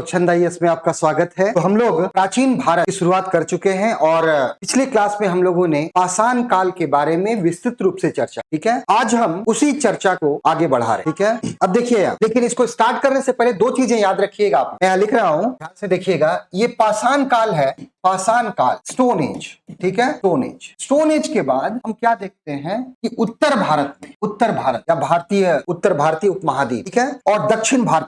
छंद IAS में आपका स्वागत है। तो हम लोग प्राचीन भारत की शुरुआत कर चुके हैं और पिछले क्लास में हम लोगों ने पाषाण काल के बारे में विस्तृत रूप से चर्चा, ठीक है। आज हम उसी चर्चा को आगे बढ़ा रहे हैं, ठीक है। अब देखिए, लेकिन इसको स्टार्ट करने से पहले दो चीजें याद रखिएगा। मैं यहाँ लिख रहा हूँ, ध्यान से देखिएगा। ये पाषाण काल है, पाषाण काल, स्टोन एज, ठीक है, स्टोन एज। स्टोन एज के बाद हम क्या देखते हैं कि उत्तर भारत में, उत्तर भारत या उत्तर भारतीय उपमहाद्वीप, ठीक है, और दक्षिण भारत,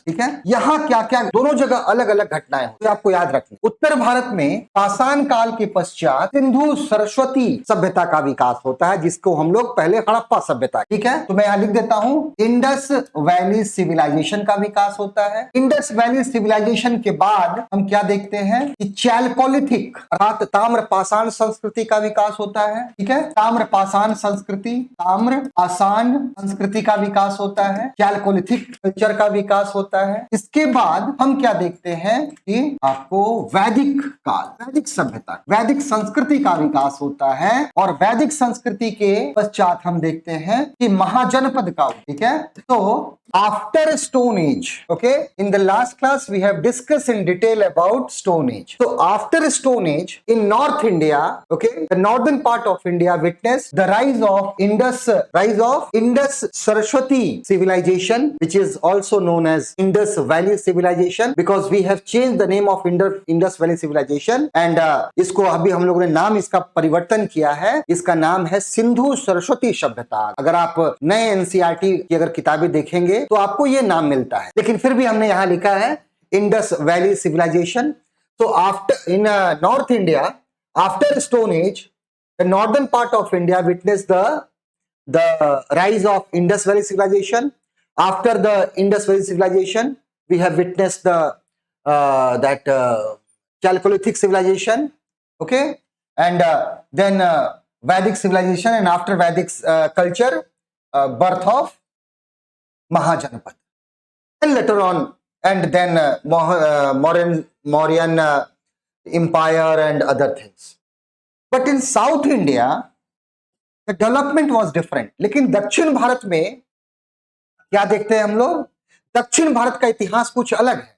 ठीक है, यहाँ क्या क्या दोनों जगह अलग अलग घटनाएं होती है, आपको याद रखना। उत्तर भारत में पाषाण काल के पश्चात सिंधु सरस्वती सभ्यता का विकास होता है, जिसको हम लोग पहले हड़प्पा सभ्यता, ठीक है। तो मैं यहाँ लिख देता हूँ, इंडस वैली सिविलाइजेशन का विकास होता है। इंडस वैली सिविलाइजेशन के बाद हम क्या देखते हैं कि चैल्कोलिथिक अर्थात ताम्र पाषाण संस्कृति का विकास होता है, ठीक है। ताम्र पाषाण संस्कृति का विकास होता है, चैल्कोलिथिक कल्चर का विकास होता है। इसके बाद हम क्या देखते हैं कि आपको वैदिक काल, वैदिक सभ्यता, वैदिक संस्कृति का विकास होता है, और वैदिक संस्कृति के पश्चात हम देखते हैं कि महाजनपद का, ठीक है। तो after stone age, okay, in the last class we have discuss in detail about stone age. तो after stone age in north India, okay, the northern part of India witness the rise of Indus Saraswati civilization, which is also known as Indus Valley civilization, because we have changed the name of Indus Valley civilization, and इसको अभी हम लोगों ने नाम इसका परिवर्तन किया है। इसका नाम है सिंधु सरस्वती सभ्यता। अगर आप नए NCERT की अगर किताबें देखेंगे तो आपको ये नाम मिलता है, लेकिन फिर भी हमने यहाँ लिखा है इंडस वैली सिविलाइजेशन। तो after in north India, after stone as, the northern part of India witnessed the rise of Indus Valley civilization. After the Indus Valley civilization, we have witnessed the Chalcolithic civilization, okay, and then Vedic civilization, and after Vedic culture, birth of Mahajanapad, and later on, and then Mauryan empire and other things. But in south India the development was different. लेकिन दक्षिण भारत में क्या देखते हैं हम लोग, दक्षिण भारत का इतिहास कुछ अलग है।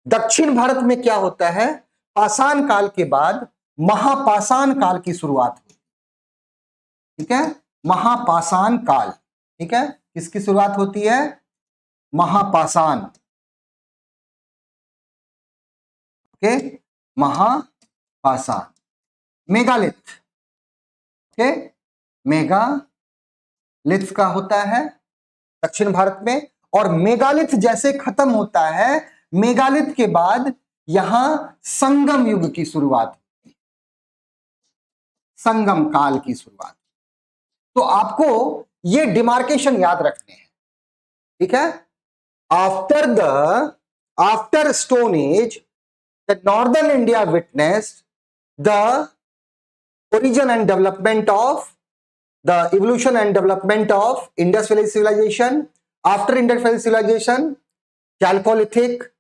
दक्षिण भारत में क्या होता है, पाषाण काल के बाद महापाषाण काल की शुरुआत हुई, ठीक है, महापाषाण काल, ठीक है। किसकी शुरुआत होती है, महापाषाण, ओके, महापाषाण। मेगालिथ, ओके, मेगालिथ का होता है दक्षिण भारत में, और मेगालिथ जैसे खत्म होता है, मेगालिथ के बाद यहां संगम युग की शुरुआत, संगम काल की शुरुआत। तो आपको ये डिमार्केशन याद रखने हैं, ठीक है। After stone as the northern India witnessed the origin and development of the evolution and development of Indus Valley civilization. After Indus Valley civilization, Chalcolithic,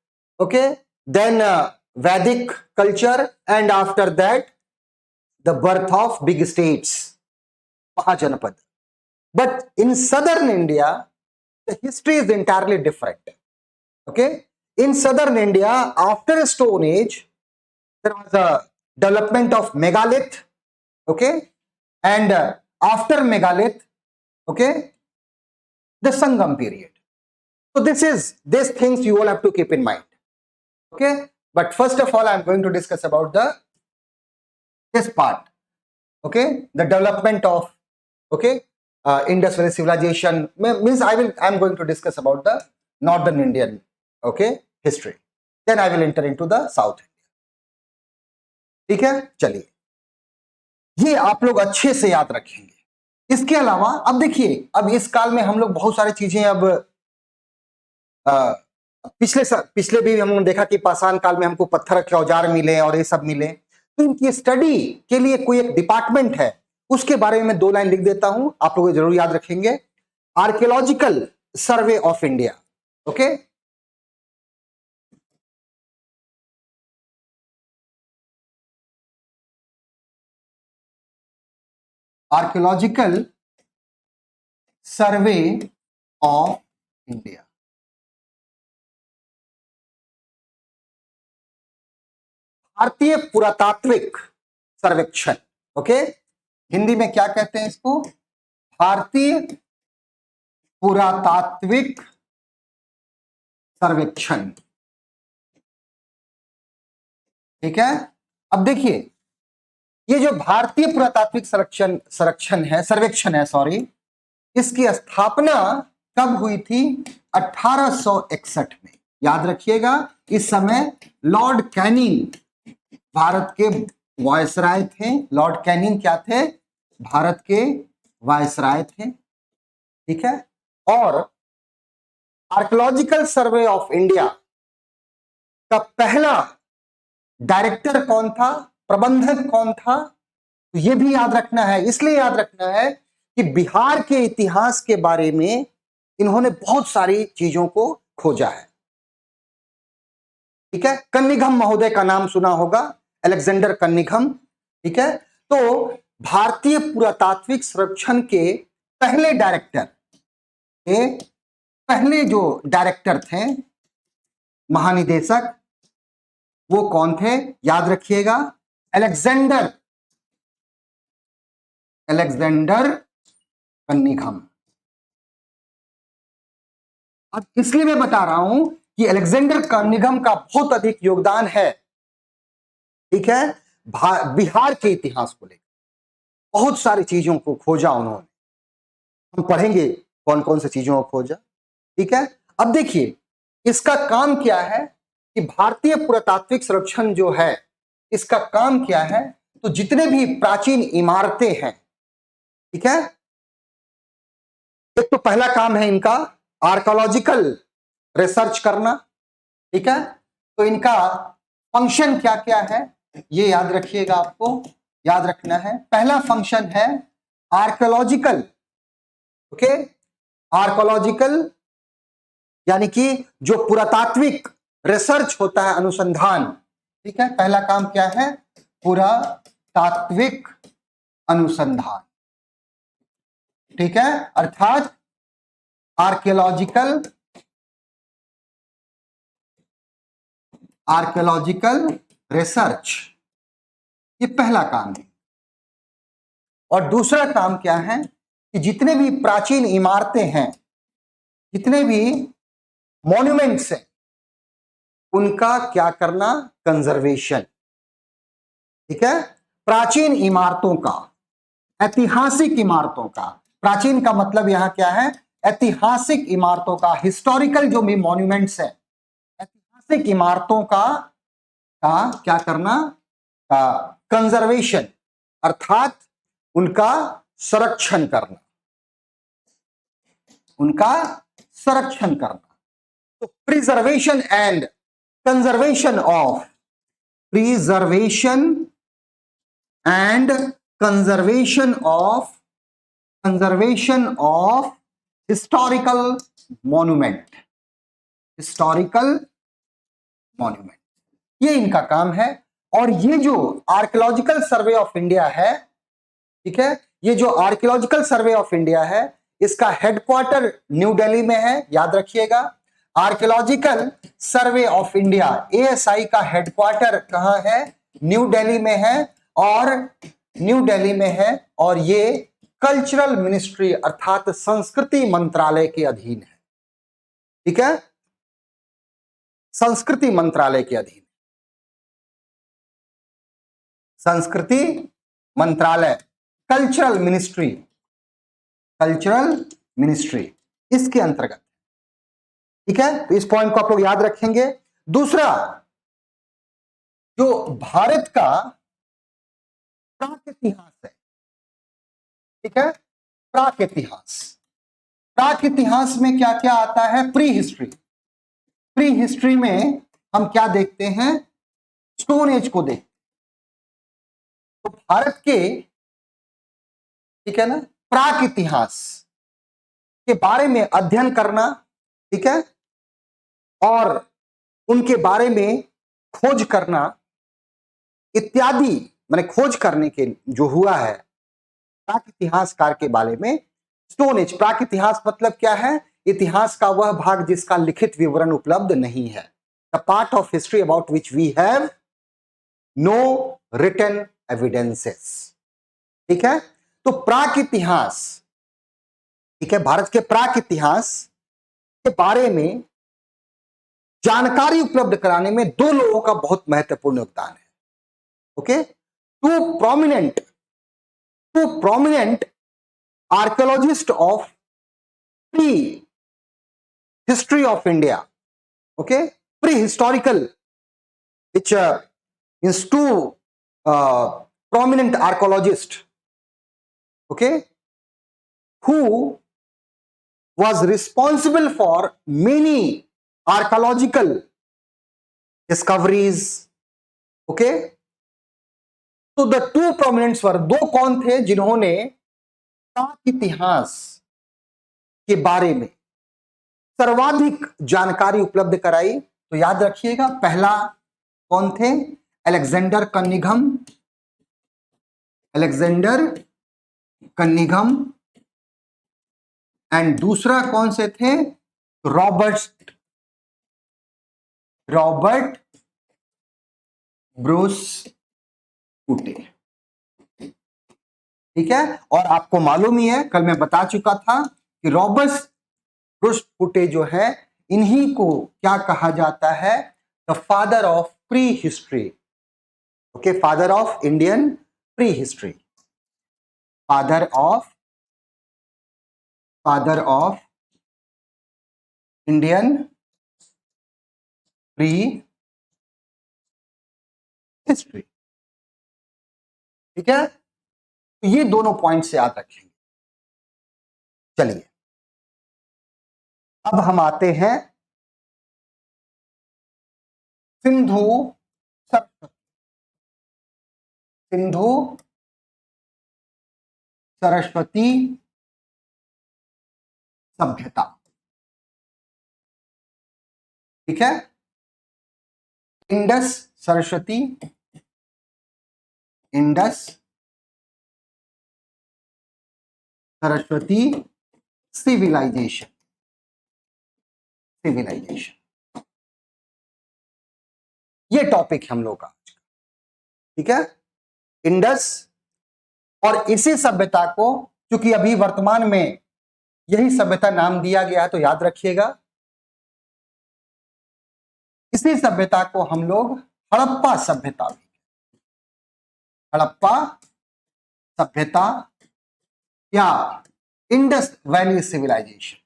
okay, then Vedic culture, and after that the birth of big states, Mahajanapad. But in southern India the history is entirely different, okay. In southern India, after Stone Age, there was a development of megalith, okay, and after megalith, okay, the Sangam period. So these things you all have to keep in mind, okay. But first of all, I am going to discuss about this part, okay, the development of, okay, Indus Valley civilization. Means I am going to discuss about the northern Indian, okay, history. Then I will enter into the South India, ठीक है। चलिए, ये आप लोग अच्छे से याद रखेंगे। इसके अलावा अब देखिए, अब इस काल में हम लोग बहुत सारी चीजें, अब पिछले भी हमने देखा कि पाषाण काल में हमको पत्थर के औजार मिले और ये सब मिले। तो इनकी स्टडी के लिए कोई एक डिपार्टमेंट है, उसके बारे में 2 लाइन लिख देता हूं, आप लोग जरूर याद रखेंगे। Archaeological survey of India, okay, archaeological survey of India. भारतीय पुरातात्विक सर्वेक्षण, ओके, हिंदी में क्या कहते हैं इसको, भारतीय पुरातात्विक सर्वेक्षण, ठीक है। अब देखिए, ये जो भारतीय पुरातात्विक सर्वेक्षण है सॉरी, इसकी स्थापना कब हुई थी, 1861 में। याद रखिएगा, इस समय लॉर्ड कैनिंग भारत के वायसराय थे। लॉर्ड कैनिंग क्या थे, भारत के वायसराय थे, ठीक है। और आर्कियोलॉजिकल सर्वे ऑफ इंडिया का पहला डायरेक्टर कौन था, प्रबंधक कौन था, तो यह भी याद रखना है। इसलिए याद रखना है कि बिहार के इतिहास के बारे में इन्होंने बहुत सारी चीजों को खोजा है, ठीक है। कन्निघम महोदय का नाम सुना होगा, अलेक्जेंडर कन्निघम, ठीक है। तो भारतीय पुरातात्विक सर्वेक्षण के पहले जो डायरेक्टर थे, महानिदेशक, वो कौन थे, याद रखिएगा, अलेक्जेंडर कन्निघम। अब इसलिए मैं बता रहा हूं कि अलेक्जेंडर कन्निघम का बहुत अधिक योगदान है, ठीक है, बिहार के इतिहास को लेकर। बहुत सारी चीजों को खोजा उन्होंने, हम पढ़ेंगे कौन कौन सी चीजों को खोजा, ठीक है। अब देखिए, इसका काम क्या है कि भारतीय पुरातात्विक सर्वेक्षण जो है, इसका काम क्या है, तो जितने भी प्राचीन इमारतें हैं, ठीक है, एक तो पहला काम है इनका आर्कियोलॉजिकल रिसर्च करना, ठीक है। तो इनका फंक्शन क्या क्या है, ये याद रखिएगा, आपको याद रखना है। पहला फंक्शन है आर्कियोलॉजिकल, ओके, आर्कियोलॉजिकल यानी कि जो पुरातात्विक रिसर्च होता है, अनुसंधान, ठीक है। पहला काम क्या है, पुरातात्विक अनुसंधान, ठीक है, अर्थात आर्कियोलॉजिकल रिसर्च, ये पहला काम है। और दूसरा काम क्या है कि जितने भी प्राचीन इमारतें हैं, जितने भी मॉन्यूमेंट्स हैं, उनका क्या करना, कंजर्वेशन, ठीक है। प्राचीन इमारतों का, ऐतिहासिक इमारतों का, प्राचीन का मतलब यहां क्या है, ऐतिहासिक इमारतों का, हिस्टोरिकल जो भी मॉन्यूमेंट्स है, ऐतिहासिक इमारतों का क्या करना, कंजर्वेशन, अर्थात उनका संरक्षण करना, तो preservation and conservation of historical monument, ये इनका काम है। और ये जो आर्कियोलॉजिकल सर्वे ऑफ इंडिया है, ठीक है, ये जो आर्कियोलॉजिकल सर्वे ऑफ इंडिया है, इसका हेडक्वार्टर न्यू दिल्ली में है, याद रखिएगा। Archaeological survey of India ASI का हेडक्वार्टर कहां है, न्यू दिल्ली में है, और ये कल्चरल मिनिस्ट्री अर्थात संस्कृति मंत्रालय के अधीन है, ठीक है, संस्कृति मंत्रालय के अधीन, संस्कृति मंत्रालय, कल्चरल मिनिस्ट्री इसके अंतर्गत, ठीक है। तो इस पॉइंट को आप लोग याद रखेंगे। दूसरा, जो भारत का प्राक इतिहास है, ठीक है, प्राक इतिहास में क्या क्या आता है, प्री हिस्ट्री में हम क्या देखते हैं, स्टोन एज को देखते हैं। तो भारत के, ठीक है ना, प्राक इतिहास के बारे में अध्ययन करना, ठीक है, और उनके बारे में खोज करना इत्यादि, माने खोज करने के जो हुआ है प्राक इतिहासकार के बारे में। स्टोन एज, प्राक इतिहास मतलब क्या है, इतिहास का वह भाग जिसका लिखित विवरण उपलब्ध नहीं है, the part of history about which we have no written evidences. ठीक है, तो प्राक इतिहास, ठीक है, भारत के प्राक इतिहास के बारे में जानकारी उपलब्ध कराने में दो लोगों का बहुत महत्वपूर्ण योगदान है। Okay, to prominent archaeologist of pre history of India, okay, pre historical, which is two prominent archaeologists, okay, who was responsible for many archaeological discoveries, okay. So the two prominents were, दो कौन थे जिन्होंने प्राक इतिहास के बारे में सर्वाधिक जानकारी उपलब्ध कराई? तो याद रखिएगा, पहला कौन थे? अलेक्जेंडर कनिंघम, एंड दूसरा कौन से थे? रॉबर्ट ब्रूस पुटे। ठीक है, और आपको मालूम ही है, कल मैं बता चुका था कि रॉबर्ट ब्रूस पुटे जो है, इन्हीं को क्या कहा जाता है? The father of pre history, okay, father of Indian pre history, father of Indian pre history. ठीक है, तो ये दोनों पॉइंट से याद रखेंगे। चलिए, अब हम आते हैं सिंधु सरस्वती सभ्यता। ठीक है, इंडस सरस्वती सिविलाइजेशन। ये टॉपिक हम लोग का आज का। ठीक है, इंडस और इसी सभ्यता को, क्योंकि अभी वर्तमान में यही सभ्यता नाम दिया गया है, तो याद रखिएगा, इसी सभ्यता को हम लोग हड़प्पा सभ्यता या इंडस वैली सिविलाइजेशन।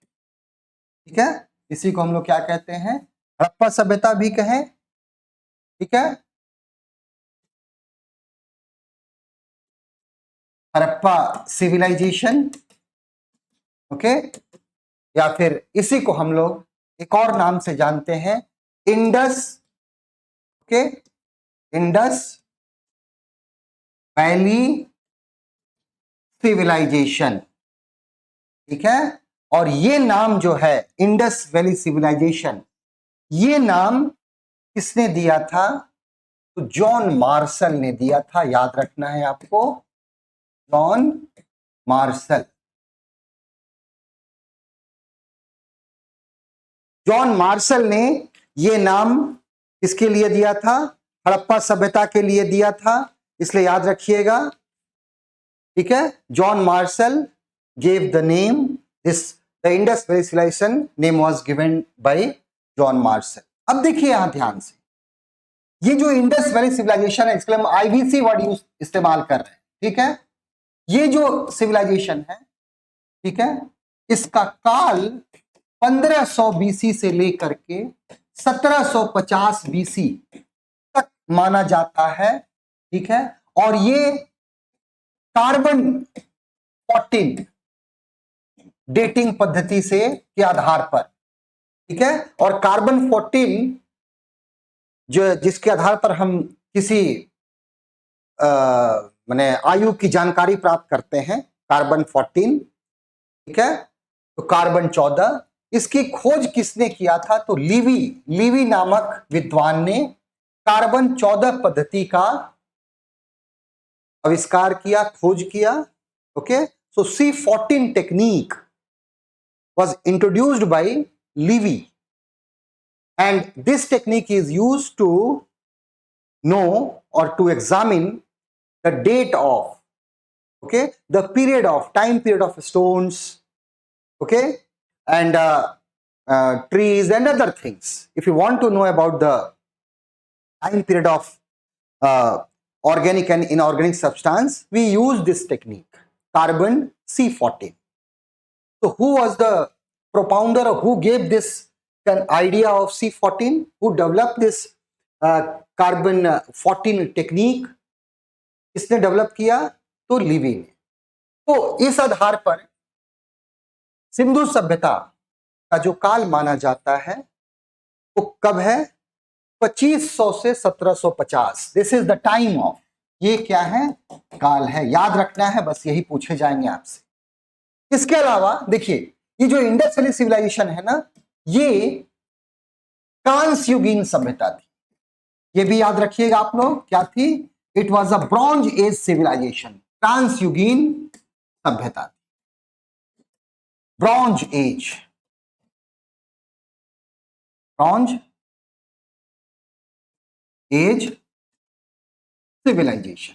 ठीक है, इसी को हम लोग क्या कहते हैं? हड़प्पा सभ्यता भी कहें। ठीक है, हड़प्पा सिविलाइजेशन, ओके, या फिर इसी को हम लोग एक और नाम से जानते हैं, Indus, okay, Indus valley civilization. ठीक है, और ये नाम जो है इंडस वैली सिविलाइजेशन, ये नाम किसने दिया था? तो जॉन मार्शल ने दिया था। याद रखना है आपको, जॉन मार्शल ने ये नाम किसके लिए दिया था? हड़प्पा सभ्यता के लिए दिया था, इसलिए याद रखिएगा। ठीक है, John Marshall gave the name, the Indus Valley Civilization name was given by John Marshall. अब देखिए यहां ध्यान से, ये जो इंडस वैली सिविलाइजेशन है, इसके लिए हम आईवीसी वर्ड यूज इस्तेमाल कर रहे हैं। ठीक है, ये जो सिविलाइजेशन है, ठीक है, इसका काल 1500 बीसी से लेकर के 1750 बीसी तक माना जाता है। ठीक है, और ये कार्बन 14 डेटिंग पद्धति से के आधार पर, ठीक है, और कार्बन 14 जो जिसके आधार पर हम किसी माने आयु की जानकारी प्राप्त करते हैं, कार्बन 14। ठीक है, तो कार्बन 14, इसकी खोज किसने किया था? तो लीवी नामक विद्वान ने कार्बन 14 पद्धति का आविष्कार किया, खोज किया। Okay, so C14 technique was introduced by Livy, and this technique is used to know or to examine the date of, okay, the period of, time period of stones, okay, and trees and other things. If you want to know about the time period of organic and inorganic substance, we use this technique, carbon C14. So who was the propounder, or who gave this idea of C14? Who developed this carbon 14 technique? किसने develop किया? तो Levi ने. तो इस आधार पर सिंधु सभ्यता का जो काल माना जाता है वो कब है? 2500 से 1750. This is the time of. ये क्या है? काल है. याद रखना है, बस यही पूछे जाएंगे आपसे. इसके अलावा देखिए, ये जो इंडस वैली सिविलाइजेशन है ना, ये कांस्युगीन सभ्यता थी. ये भी याद रखिएगा आप लोग, क्या थी? It was a bronze age civilisation. कांस्युगीन सभ्यता, bronze age, bronze age civilisation.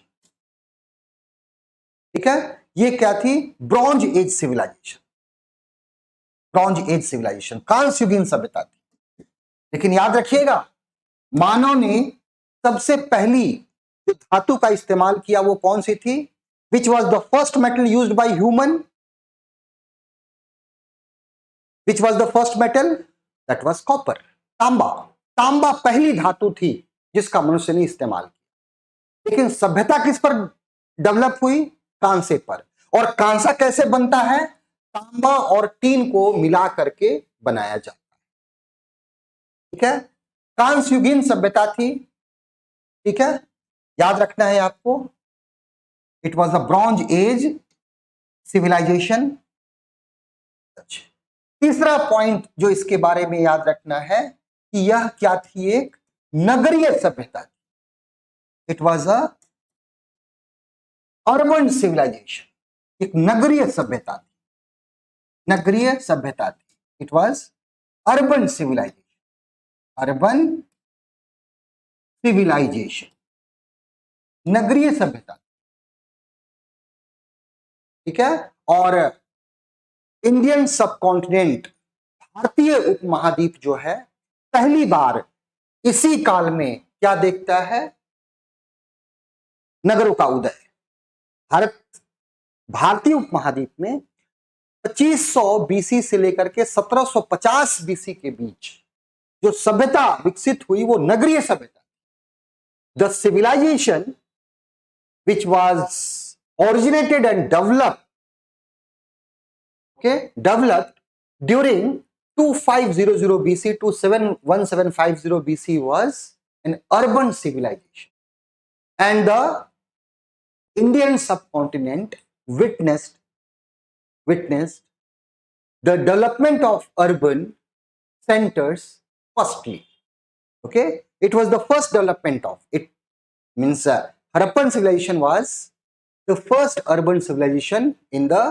ठीक है, ये क्या थी? Bronze age civilisation. Bronze age civilisation कांस्युगीन सभ्यता थी. लेकिन याद रखिएगा, मानव ने सबसे पहली जो धातु का इस्तेमाल किया वो कौन सी थी? Which was the first metal used by human? Which was the first metal? That was copper, तांबा. तांबा पहली धातु थी जिसका मनुष्य ने इस्तेमाल किया. लेकिन सभ्यता किस पर डेवलप हुई? कांसे पर. और कांसा कैसे बनता है? तांबा और टीन को मिला करके बनाया जाता है. ठीक है, कांस्युगीन सभ्यता थी. ठीक है, याद रखना है आपको. It was a bronze age civilization. तीसरा पॉइंट जो इसके बारे में याद रखना है कि यह क्या थी? एक नगरीय सभ्यता थी. It was a urban civilization. एक नगरीय सभ्यता थी. नगरीय सभ्यता थी. It was urban civilization. Urban civilization, नगरीय सभ्यता. ठीक है, और इंडियन सबकॉन्टिनेंट, भारतीय उपमहाद्वीप जो है, पहली बार इसी काल में क्या देखता है? नगरों का उदय. भारतीय उपमहाद्वीप में 2500 बीसी से लेकर के 1750 बीसी के बीच जो सभ्यता विकसित हुई वो नगरीय सभ्यता. The civilization which was originated and developed, okay, developed during 2500 BC to 1750 BC was an urban civilization, and the Indian subcontinent witnessed the development of urban centers firstly. Okay, it was the first development of it. Means Harappan civilization was the first urban civilization in the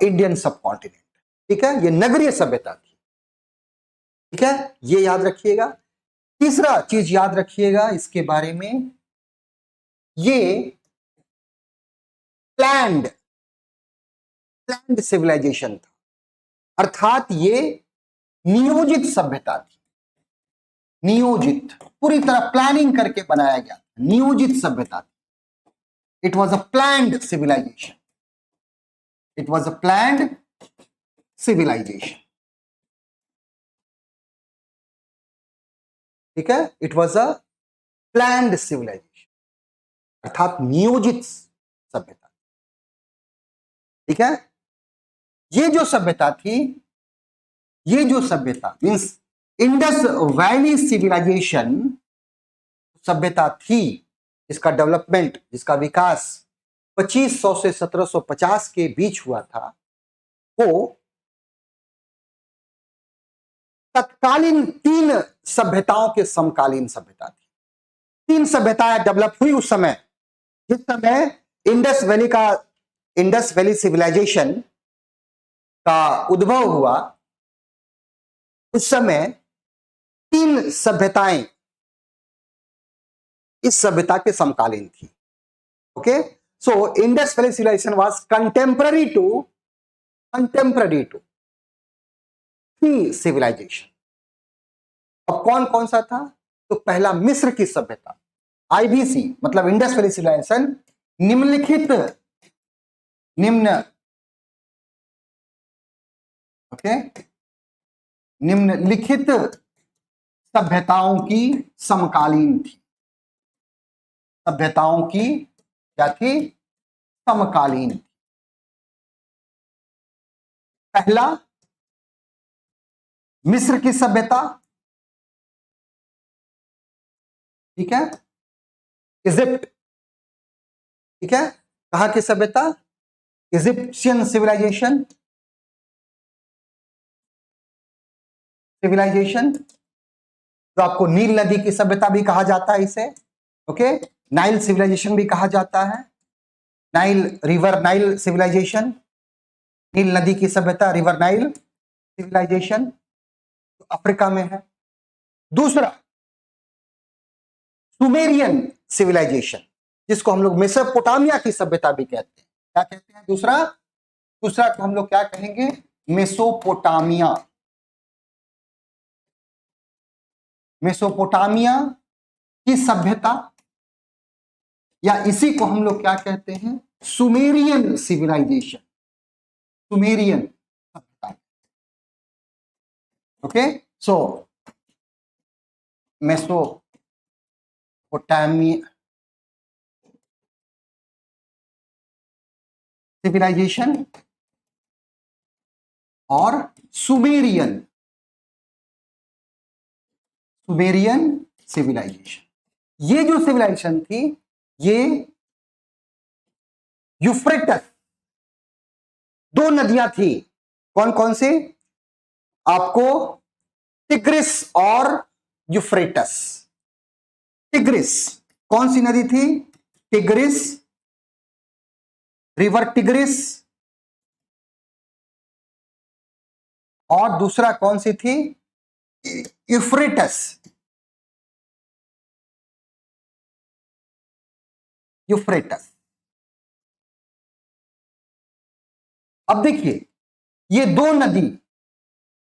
Indian subcontinent. ठीक है, ये नगरीय सभ्यता थी. ठीक है, ये याद रखिएगा. तीसरा चीज याद रखिएगा इसके बारे में, ये प्लान्ड सिविलाइजेशन था. अर्थात ये नियोजित सभ्यता थी. नियोजित, पूरी तरह प्लानिंग करके बनाया गया. नियोजित सभ्यता थी. It was a planned civilization. It was a planned civilization. ठीक है, it was a planned civilization. अर्थात नियोजित सभ्यता. ठीक है, ये जो सभ्यता थी, ये जो सभ्यता मीन्स इंडस वैली सिविलाइजेशन सभ्यता थी, इसका डेवलपमेंट, जिसका विकास 2500 से 1750 के बीच हुआ था, वो तत्कालीन 3 सभ्यताओं के समकालीन सभ्यता थी. 3 सभ्यताएं डेवलप हुई उस समय. जिस समय इंडस वैली सिविलाइजेशन का उद्भव हुआ, उस समय 3 सभ्यताएं इस सभ्यता के समकालीन थी। Okay, so Indus valley civilization was contemporary to three civilization. अब कौन कौन सा था? तो पहला मिस्र की सभ्यता, आईबीसी मतलब इंडस वैली सिविलाइजेशन निम्नलिखित सभ्यताओं की समकालीन थी। सभ्यताओं की क्या थी? समकालीन। पहला मिस्र की सभ्यता, ठीक है, इजिप्ट, ठीक है, कहां की सभ्यता? इजिप्शियन सिविलाइजेशन, जो आपको नील नदी की सभ्यता भी कहा जाता है इसे। ओके, नाइल सिविलाइजेशन भी कहा जाता है, नाइल सिविलाइजेशन, नील नदी की सभ्यता, रिवर नाइल सिविलाइजेशन, तो अफ्रीका में है। दूसरा सुमेरियन सिविलाइजेशन, जिसको हम लोग मेसोपोटामिया की सभ्यता भी कहते हैं। क्या कहते हैं? दूसरा को हम लोग क्या कहेंगे? मेसोपोटामिया की सभ्यता, या इसी को हम लोग क्या कहते हैं? सुमेरियन सिविलाइजेशन, सुमेरियन सभ्यता। ओके, सो मेसोपोटामिया सिविलाइजेशन और सुमेरियन सिविलाइजेशन। ये जो सिविलाइजेशन थी, ये यूफ्रेटस, दो नदियां थी। कौन कौन से? आपको टिग्रिस और यूफ्रेटस। टिग्रिस कौन सी नदी थी? टिग्रिस, रिवर टिग्रिस, और दूसरा कौन सी थी? यूफ्रेटस। अब देखिए, ये दो नदी,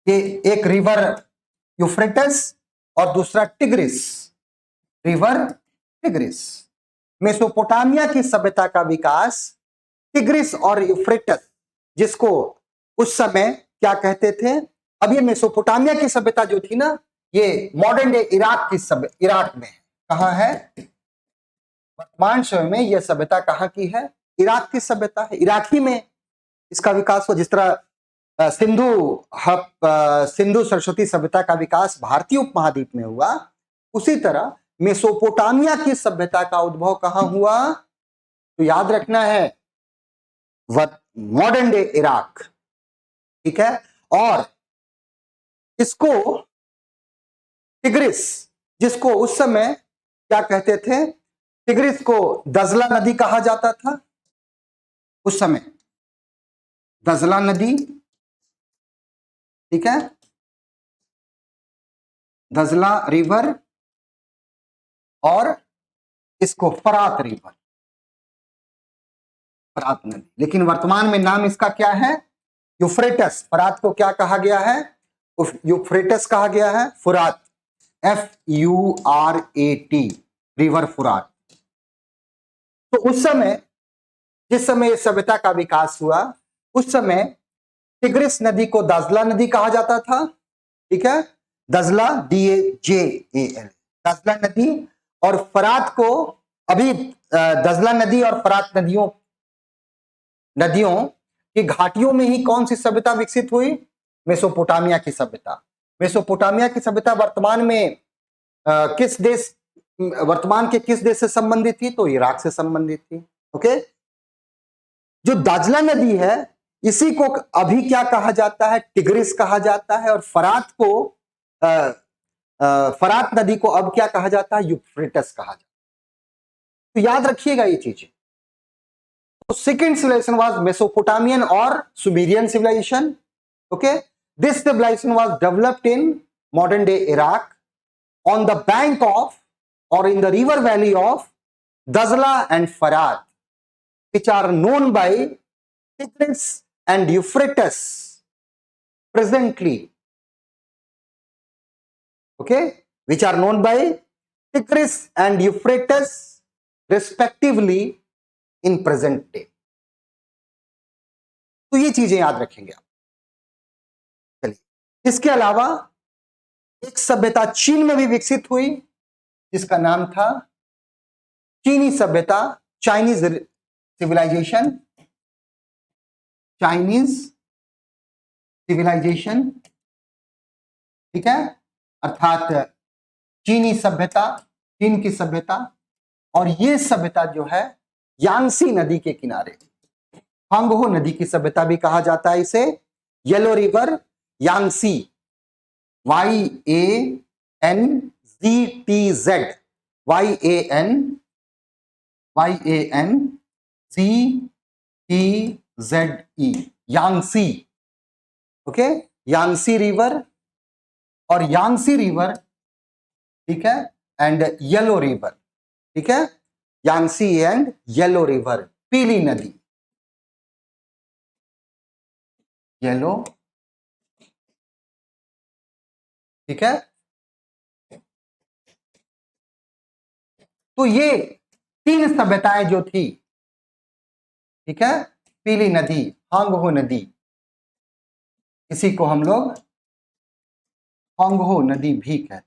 ये एक रिवर यूफ्रेटस और दूसरा टिग्रिस, रिवर टिग्रिस। मेसोपोटामिया की सभ्यता का विकास टिग्रिस और यूफ्रेटस, जिसको उस समय क्या कहते थे? अब ये मेसोपोटामिया की सभ्यता जो थी ना, ये मॉडर्न डे इराक में है। कहां है? वर्तमान समय में यह सभ्यता कहां की है? इराक की सभ्यता है। इराकी में इसका विकास हुआ। जिस तरह सिंधु सरस्वती सभ्यता का विकास भारतीय उपमहाद्वीप में हुआ, उसी तरह मेसोपोटामिया की सभ्यता का उद्भव कहां हुआ? तो याद रखना है, मॉडर्न डे इराक, ठीक है। और इसको टिग्रिस, जिसको उस समय क्या कहते थे? टिग्रिस को दजला नदी कहा जाता था उस समय, दजला नदी, ठीक है, दजला रिवर, और इसको फरात रिवर, फरात नदी। लेकिन वर्तमान में नाम इसका क्या है? यूफ्रेटस। फरात को क्या कहा गया है? यूफ्रेटस कहा गया है, फुरात, FURAT, रिवर फुरात। तो उस समय, जिस समय सभ्यता का विकास हुआ, उस समय टिग्रिस नदी को दजला नदी कहा जाता था, ठीक है, दजला, DAJAL, दजला नदी। और फरात को, अभी दजला नदी और फरात नदियों की घाटियों में ही कौन सी सभ्यता विकसित हुई? मेसोपोटामिया की सभ्यता। मेसोपोटामिया की सभ्यता वर्तमान में वर्तमान के किस देश से संबंधित थी? तो इराक से संबंधित थी। ओके, जो दाजला नदी है, इसी को अभी क्या कहा जाता है? टिग्रिस कहा जाता है। और फरात नदी को अब क्या कहा जाता है? यूफ्रेटस कहा जाता है। तो याद रखिएगा ये चीजें। तो सेकेंड सिविलाइजेशन वाज मेसोपोटामियन और Sumerian civilization. Okay, this civilization was developed in modern day Iraq on the bank of or in the river valley of Dazla and Farat, which are known by Tigris and Euphrates presently. Okay, which are known by Tigris and Euphrates respectively in present day. तो ये चीजें याद रखेंगे आप। चलिए, इसके अलावा एक सभ्यता चीन में भी विकसित हुई जिसका नाम था चीनी सभ्यता, चाइनीज सिविलाइजेशन, चाइनीज सिविलाइजेशन, ठीक है, अर्थात चीनी सभ्यता, चीन की सभ्यता। और ये सभ्यता जो है यांगसी नदी के किनारे, हांगहो नदी की सभ्यता भी कहा जाता है इसे, yellow river Yangtze, YANZTZ, YANZTZE, Yangtze. Okay, Yangtze river और यांगसी रिवर, ठीक है, एंड येलो रिवर, ठीक है, यांगसी एंड येलो रिवर, पीली नदी, येलो, ठीक है। तो ये तीन सभ्यताएं जो थी, ठीक है, पीली नदी, हांगहो नदी, इसी को हम लोग हांगहो नदी भी कहते।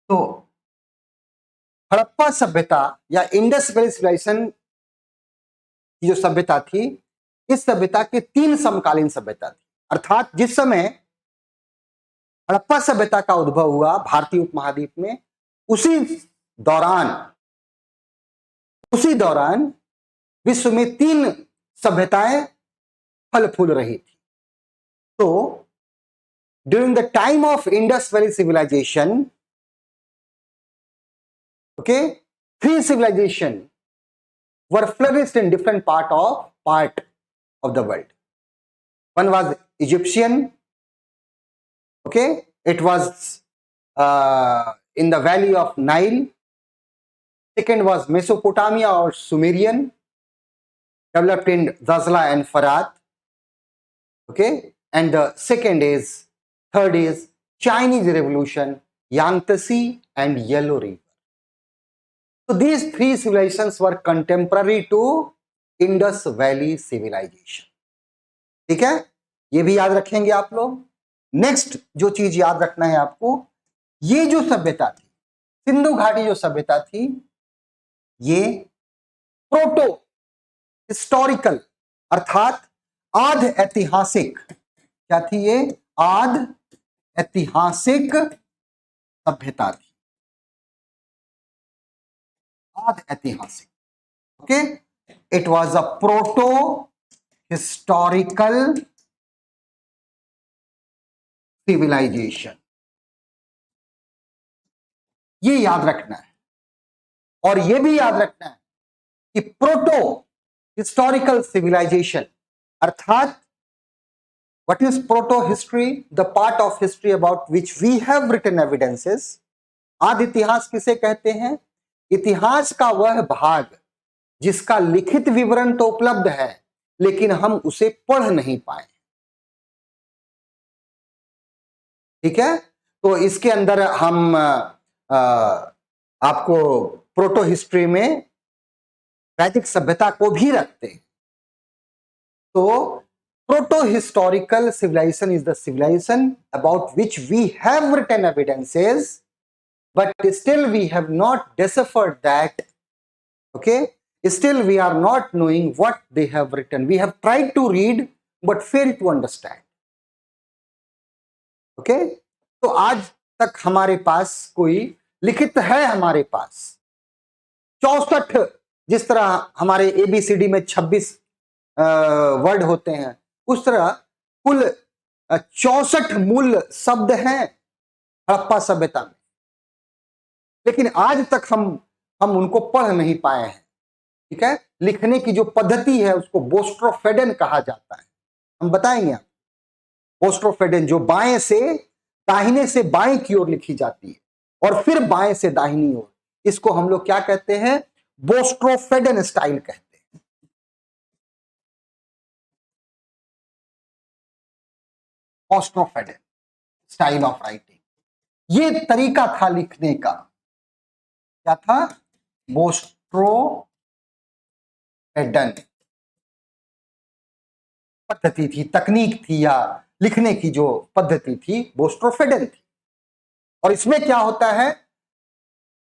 तो हड़प्पा सभ्यता या इंडस वैली सिविलाइजेशन की जो सभ्यता थी, इस सभ्यता के तीन समकालीन सभ्यता थी। अर्थात जिस समय हड़प्पा सभ्यता का उद्भव हुआ भारतीय उपमहाद्वीप में, उसी दौरान विश्व में तीन सभ्यताएं फल फूल रही थी। तो during the time of Indus valley civilization, okay, three civilization were flourished in different part of the world. One was Egyptian, okay, it was in the valley of Nile. Second was Mesopotamia or Sumerian, developed in Dazla and Farat, okay, and the third is Chinese Revolution, Yangtze and Yellow River. So these three civilizations were contemporary to Indus Valley civilization. ठीक है, ये भी याद रखेंगे आप लोग। Next जो चीज याद रखना है आपको, ये जो सभ्यता थी, सिंधु घाटी जो सभ्यता थी, ये प्रोटो हिस्टोरिकल अर्थात आध ऐतिहासिक, क्या थी ये? आध ऐतिहासिक सभ्यता थी, आध ऐतिहासिक। Okay, it was a proto historical civilization, ये याद रखना है। और ये भी याद रखना है कि प्रोटो हिस्टोरिकल सिविलाइजेशन अर्थात what is proto history? The part of history about which we have written evidences. आदि इतिहास किसे कहते हैं? इतिहास का वह भाग जिसका लिखित विवरण तो उपलब्ध है लेकिन हम उसे पढ़ नहीं पाए। ठीक है, तो इसके अंदर हम आपको प्रोटो हिस्ट्री में वैदिक सभ्यता को भी रखते हैं। तो proto-historical civilization is the civilization about which we have written evidences, but still we have not deciphered that. Okay, still we are not knowing what they have written. We have tried to read but failed to understand. Okay, तो आज तक हमारे पास कोई लिखित है, हमारे पास 64, जिस तरह हमारे ABCD में 26 वर्ड होते हैं, उस तरह कुल 64 मूल शब्द हैं हड़प्पा सभ्यता में, लेकिन आज तक हम उनको पढ़ नहीं पाए हैं। ठीक है, लिखने की जो पद्धति है उसको बोस्ट्रोफेडन कहा जाता है। हम बताएंगे आप, बोस्ट्रोफेडन जो बाएं से दाहिने से बाएं की ओर लिखी जाती है और फिर बाएं से दाहिनी ओर, इसको हम लोग क्या कहते हैं? बोस्ट्रोफेडन स्टाइल कहते हैं। बोस्ट्रोफेडन स्टाइल ऑफ राइटिंग, ये तरीका था लिखने का। क्या था? बोस्ट्रोफेडन पद्धति थी, तकनीक थी, या लिखने की जो पद्धति थी बोस्ट्रोफेडन थी। और इसमें क्या होता है?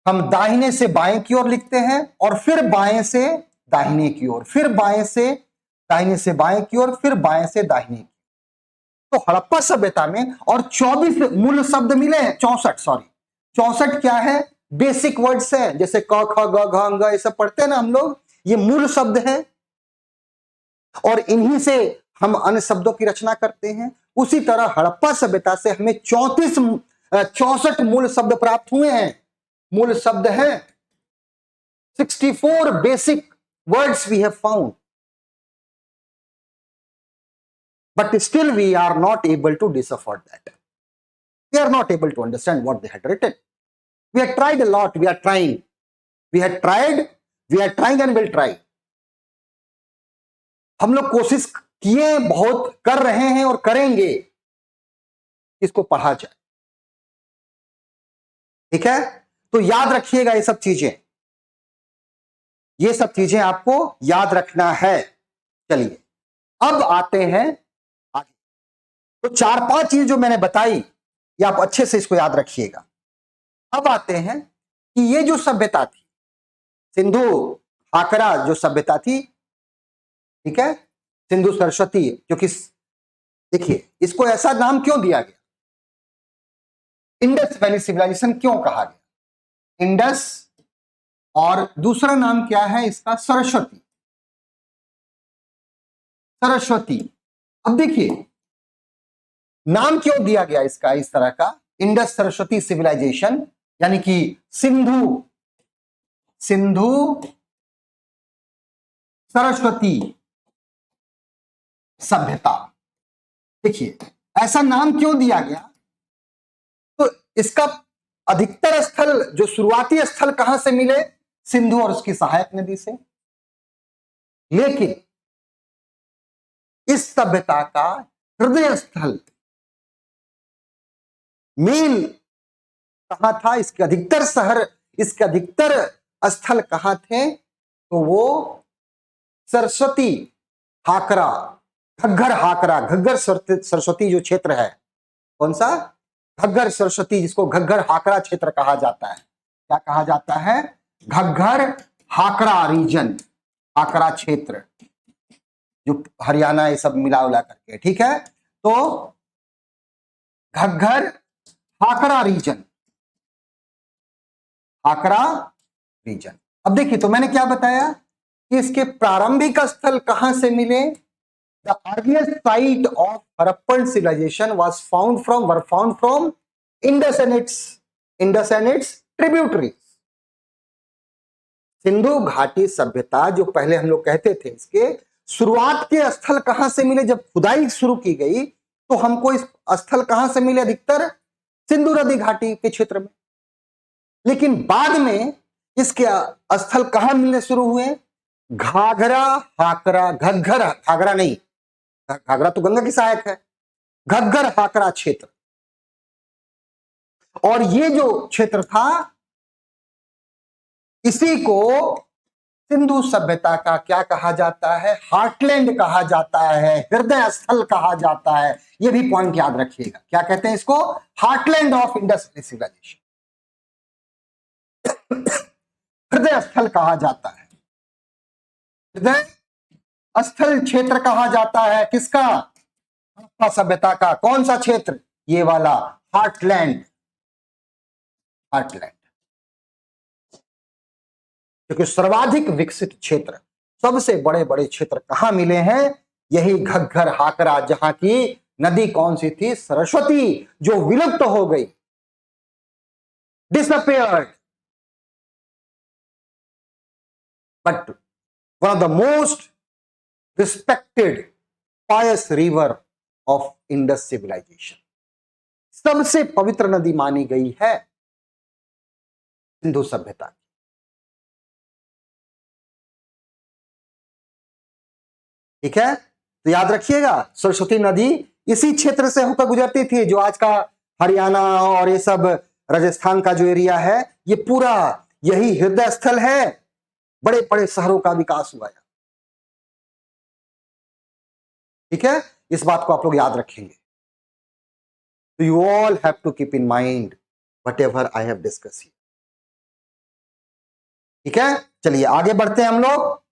हम दाहिने से बाएं की ओर लिखते हैं और फिर बाएं से दाहिने की ओर, फिर बाएं से दाहिने से बाएं की ओर, फिर बाएं से दाहिने की। तो हड़प्पा सभ्यता में और 24 मूल शब्द मिले हैं, 64 क्या है? बेसिक वर्ड्स है, जैसे क ख ग घ अंग ये सब पढ़ते हैं ना हम लोग, ये मूल शब्द हैं और इन्हीं से हम अन्य शब्दों की रचना करते हैं। उसी तरह हड़प्पा सभ्यता से हमें 64 मूल शब्द प्राप्त हुए हैं। मूल शब्द हैं 64 basic words we have found, but still we are not able to decipher that. We are not able to understand what they had written. We have tried a lot, we are trying. We have tried, we are trying and will try. हम लोग कोशिश किए, बहुत कर रहे हैं और करेंगे इसको पढ़ा जाए। ठीक है? तो याद रखिएगा ये सब चीजें, ये सब चीजें आपको याद रखना है। चलिए अब आते हैं आगे। तो 4-5 चीज जो मैंने बताई, ये आप अच्छे से इसको याद रखिएगा। अब आते हैं कि ये जो सभ्यता थी, सिंधु हाकरा जो सभ्यता थी, ठीक है, सिंधु सरस्वती, क्योंकि देखिए इसको ऐसा नाम क्यों दिया गया? इंडस वैली सिविलाइजेशन क्यों कहा गया? इंडस और दूसरा नाम क्या है इसका? सरस्वती। सरस्वती। अब देखिए नाम क्यों दिया गया इसका इस तरह का, इंडस सरस्वती सिविलाइजेशन, यानी कि सिंधु सरस्वती सभ्यता। देखिए ऐसा नाम क्यों दिया गया? तो इसका अधिकतर स्थल, जो शुरुआती स्थल कहां से मिले? सिंधु और उसकी सहायक नदी से। लेकिन इस सभ्यता का हृदय स्थल, मेन कहां था? इसके अधिकतर शहर, इसके अधिकतर स्थल कहां थे? तो वो सरस्वती हाकरा, घग्गर हाकरा, घग्गर सरस्वती जो क्षेत्र है, कौन सा? घग्गर सरस्वती, जिसको घग्गर हाकरा क्षेत्र कहा जाता है। क्या कहा जाता है? घग्गर हाकरा रीजन, हाकरा क्षेत्र, जो हरियाणा ये सब मिला उला करके, ठीक है। तो घग्गर हाकरा रीजन, हाकरा रीजन। अब देखिए तो मैंने क्या बताया कि इसके प्रारंभिक स्थल कहां से मिले? The earliest site of Harappan civilization was found from Indus and its tributaries. Sindhu घाटी सभ्यता जो पहले हम लोग कहते थे, इसके शुरुआत के स्थल कहां से मिले? जब खुदाई शुरू की गई तो हमको इस स्थल कहां से मिले? अधिकतर सिंधु नदी घाटी के क्षेत्र में। लेकिन बाद में इसके स्थल कहां मिलने शुरू हुए? घाघरा हाकरा, घग्गर, घाघरा नहीं, घाघरा तो गंगा की सहायक है, घग्गर हाकरा क्षेत्र। और ये जो क्षेत्र था, इसी को सिंधु सभ्यता का क्या कहा जाता है? हार्टलैंड कहा जाता है, हृदय स्थल कहा जाता है। ये भी पॉइंट याद रखिएगा। क्या कहते हैं इसको? हार्टलैंड ऑफ इंडस सिविलाइजेशन, हृदय स्थल कहा जाता है, हृदय स्थल क्षेत्र कहा जाता है। किसका? हड़प्पा सभ्यता का। कौन सा क्षेत्र? ये वाला, हार्टलैंड। हार्टलैंड क्योंकि सर्वाधिक विकसित क्षेत्र, सबसे बड़े बड़े क्षेत्र कहां मिले हैं? यही घग्गर हाकरा, जहां की नदी कौन सी थी? सरस्वती, जो विलुप्त हो गई, disappeared. But one of the most respected pious river of Indus civilization. सबसे पवित्र नदी मानी गई है सिंधु सभ्यता की। ठीक है, तो याद रखिएगा सरस्वती नदी इसी क्षेत्र से होकर गुजरती थी, जो आज का हरियाणा और ये सब राजस्थान का जो एरिया है, ये पूरा यही हृदय स्थल है, बड़े बड़े शहरों का विकास हुआ है। ठीक है, इस बात को आप लोग याद रखेंगे। तो you all have to keep in mind whatever I have discuss. ठीक है, चलिए आगे बढ़ते हैं हम लोग।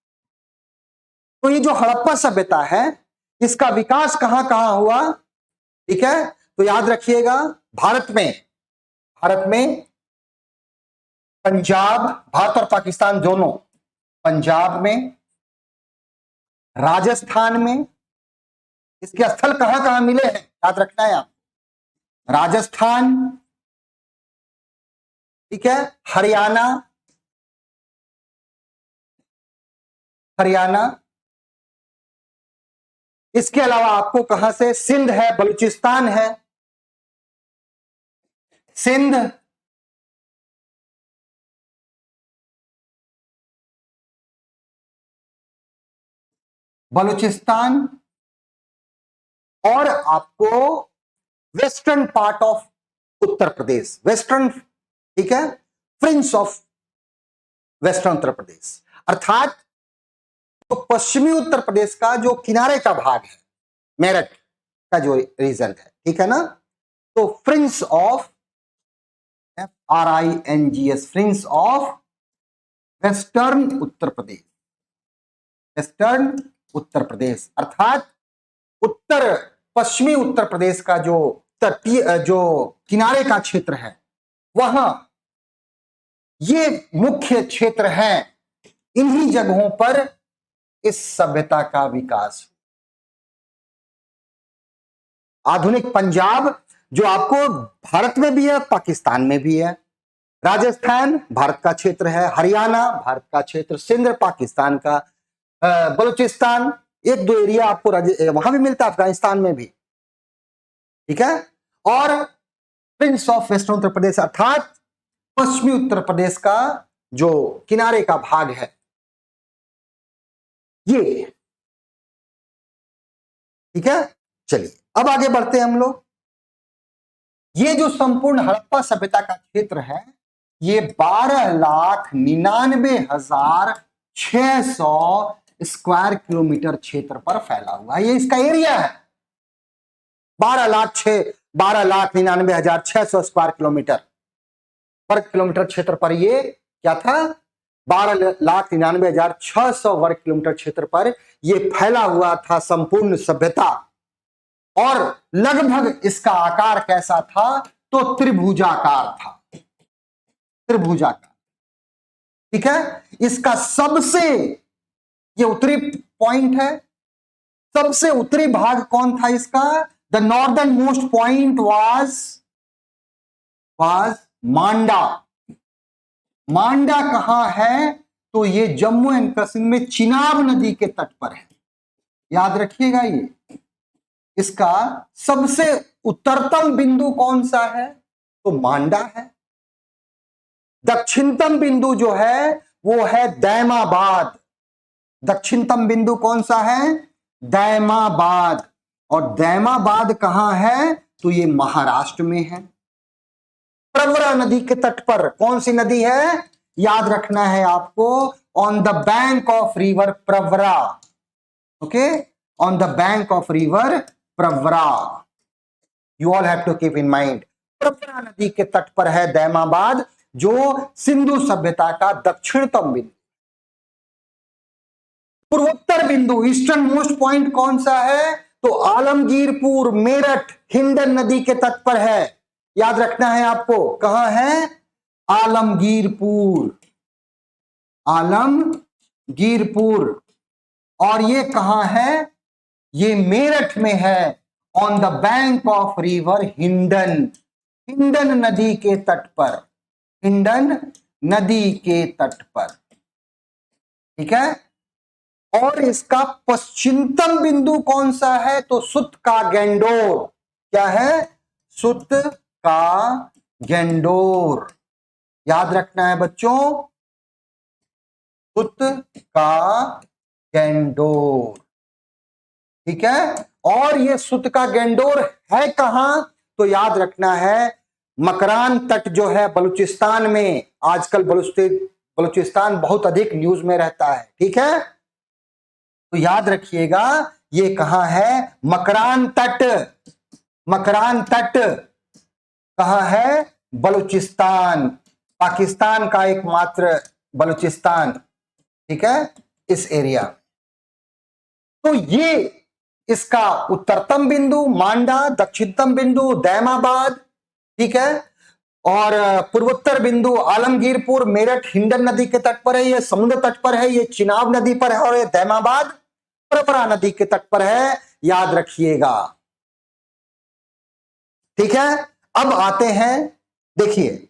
तो ये जो हड़प्पा सभ्यता है, इसका विकास कहां कहां हुआ? ठीक है, तो याद रखिएगा भारत में पंजाब, भारत और पाकिस्तान दोनों, पंजाब में, राजस्थान में, इसके स्थल कहां कहां मिले हैं याद रखना है आप। राजस्थान, ठीक है, हरियाणा, इसके अलावा आपको कहां से, सिंध है, बलूचिस्तान है, सिंध, बलूचिस्तान, और आपको western part of Uttar Pradesh, western, ठीक है, fringe of western Uttar Pradesh, अर्थात तो पश्चिमी उत्तर प्रदेश का जो किनारे का भाग है, मेरठ का जो रीजन है, ठीक है ना, तो fringe of, FRINGS, fringe of western Uttar Pradesh, western Uttar Pradesh, अर्थात उत्तर पश्चिमी उत्तर प्रदेश का जो तटीय, जो किनारे का क्षेत्र है, वहां ये मुख्य क्षेत्र है। इन्हीं जगहों पर इस सभ्यता का विकास। आधुनिक पंजाब जो आपको भारत में भी है, पाकिस्तान में भी है, राजस्थान भारत का क्षेत्र है, हरियाणा भारत का क्षेत्र, सिंध पाकिस्तान का, बलूचिस्तान, एक दो एरिया आपको वहां भी मिलता है, अफगानिस्तान में भी, ठीक है, और Prince of western Uttar Pradesh अर्थात पश्चिमी उत्तर प्रदेश का जो किनारे का भाग है, ये, ठीक है। चलिए अब आगे बढ़ते हैं हम लोग। ये जो संपूर्ण हड़प्पा सभ्यता का क्षेत्र है, ये 12,99,600 स्क्वायर किलोमीटर क्षेत्र पर फैला हुआ है। ये इसका एरिया है, 12,99,600 स्क्वायर किलोमीटर, वर्ग किलोमीटर क्षेत्र पर ये क्या था, 12,99,600 वर्ग किलोमीटर क्षेत्र पर ये फैला हुआ था संपूर्ण सभ्यता। और लगभग इसका आकार कैसा था, तो त्रिभुजाकार था, त्रिभुजाकार, ठीक है। इसका सबसे, ये उत्तरी पॉइंट है, सबसे उत्तरी भाग कौन था इसका, the northern most point was Manda. Manda कहां है, तो ये जम्मू एंड कश्मीर में चिनाब नदी के तट पर है, याद रखिएगा। ये इसका सबसे उत्तरतम बिंदु कौन सा है, तो मांडा है। दक्षिणतम बिंदु जो है वो है दैमाबाद, दक्षिणतम बिंदु कौन सा है, दैमाबाद। और दैमाबाद कहां है, तो ये महाराष्ट्र में है, प्रवरा नदी के तट पर। कौन सी नदी है, याद रखना है आपको, on the bank of river Pravara, okay, on the bank of river Pravara, you all have to keep in mind. Pravara नदी के तट पर है दैमाबाद, जो सिंधु सभ्यता का दक्षिणतम बिंदु। पूर्वोत्तर बिंदु, ईस्टर्न मोस्ट पॉइंट कौन सा है, तो आलमगीरपुर, मेरठ, हिंडन नदी के तट पर है, याद रखना है आपको। कहां है, आलमगीरपुर, आलमगीरपुर। और ये कहां है, ये मेरठ में है, on the bank of river Hindon, Hindon नदी के तट पर, हिंडन नदी के तट पर, ठीक है। और इसका पश्चिमतम बिंदु कौन सा है, तो सुत का गेंडोर, क्या है, सुत का गैंडोर। याद रखना है बच्चों, सुत का गैंडोर। ठीक है, और ये सुत का गैंडोर है कहां, तो याद रखना है मकरान तट जो है बलूचिस्तान में। आजकल बलूचिस्तान बहुत अधिक न्यूज में रहता है। ठीक है, तो याद रखिएगा ये कहां है, मकरान तट। मकरान तट कहां है, बलूचिस्तान, पाकिस्तान का एकमात्र बलूचिस्तान। ठीक है, इस एरिया। तो ये इसका उत्तरतम बिंदु मांडा, दक्षिणतम बिंदु दैमाबाद। ठीक है, और पूर्वोत्तर बिंदु आलमगीरपुर, मेरठ हिंडन नदी के तट पर है, ये समुद्र तट पर है, ये चिनाब नदी पर है, और ये दैमाबाद परपरा नदी के तट पर है। याद रखिएगा। ठीक है, अब आते हैं, देखिए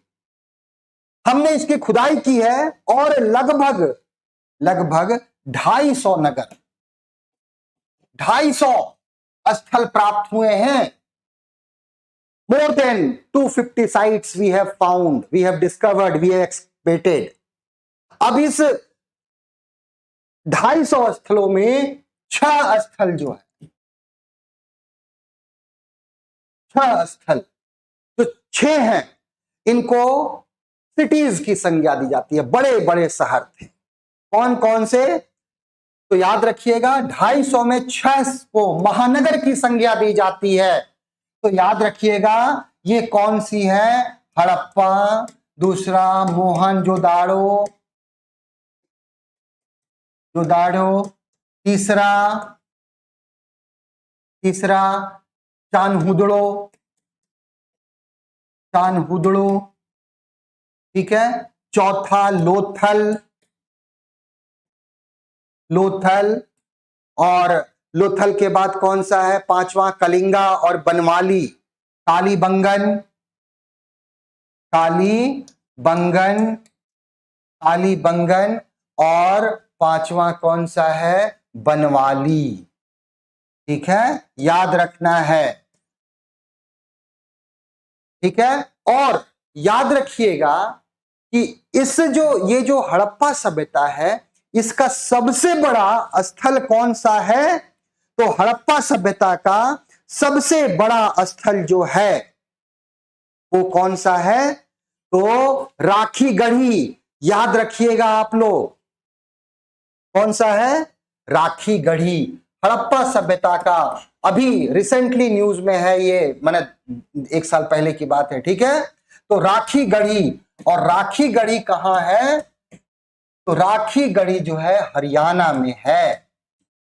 हमने इसकी खुदाई की है और लगभग 250 नगर, 250 स्थल प्राप्त हुए हैं। More than 250 sites we have found, we have discovered, we have excavated. अब इस 250 स्थलों में 6 स्थल जो है, 6 स्थल जो 6 हैं, इनको सिटीज की संज्ञा दी जाती है, बड़े बड़े शहर थे। कौन कौन से, तो याद रखिएगा 250 में 6 को महानगर की संज्ञा दी जाती है। तो याद रखिएगा ये कौन सी है, हड़प्पा, दूसरा मोहनजोदाड़ो, तीसरा चान्हुदड़ो, ठीक है, चौथा लोथल, और लोथल के बाद कौन सा है, 5वां कलिंगा और बनवाली, कालीबंगन, और 5वां कौन सा है, बनवाली। ठीक है, याद रखना है। ठीक है, और याद रखिएगा कि ये जो हड़प्पा सभ्यता है, इसका सबसे बड़ा स्थल कौन सा है, तो हड़प्पा सभ्यता का सबसे बड़ा स्थल जो है वो कौन सा है, तो राखी गढ़ी। याद रखिएगा आप लोग, कौन सा है, राखी गढ़ी। हड़प्पा सभ्यता का अभी रिसेंटली न्यूज में है, ये मैंने 1 साल पहले की बात है। ठीक है, तो राखी गढ़ी, और राखी गढ़ी कहां है, तो राखी गढ़ी जो है हरियाणा में है।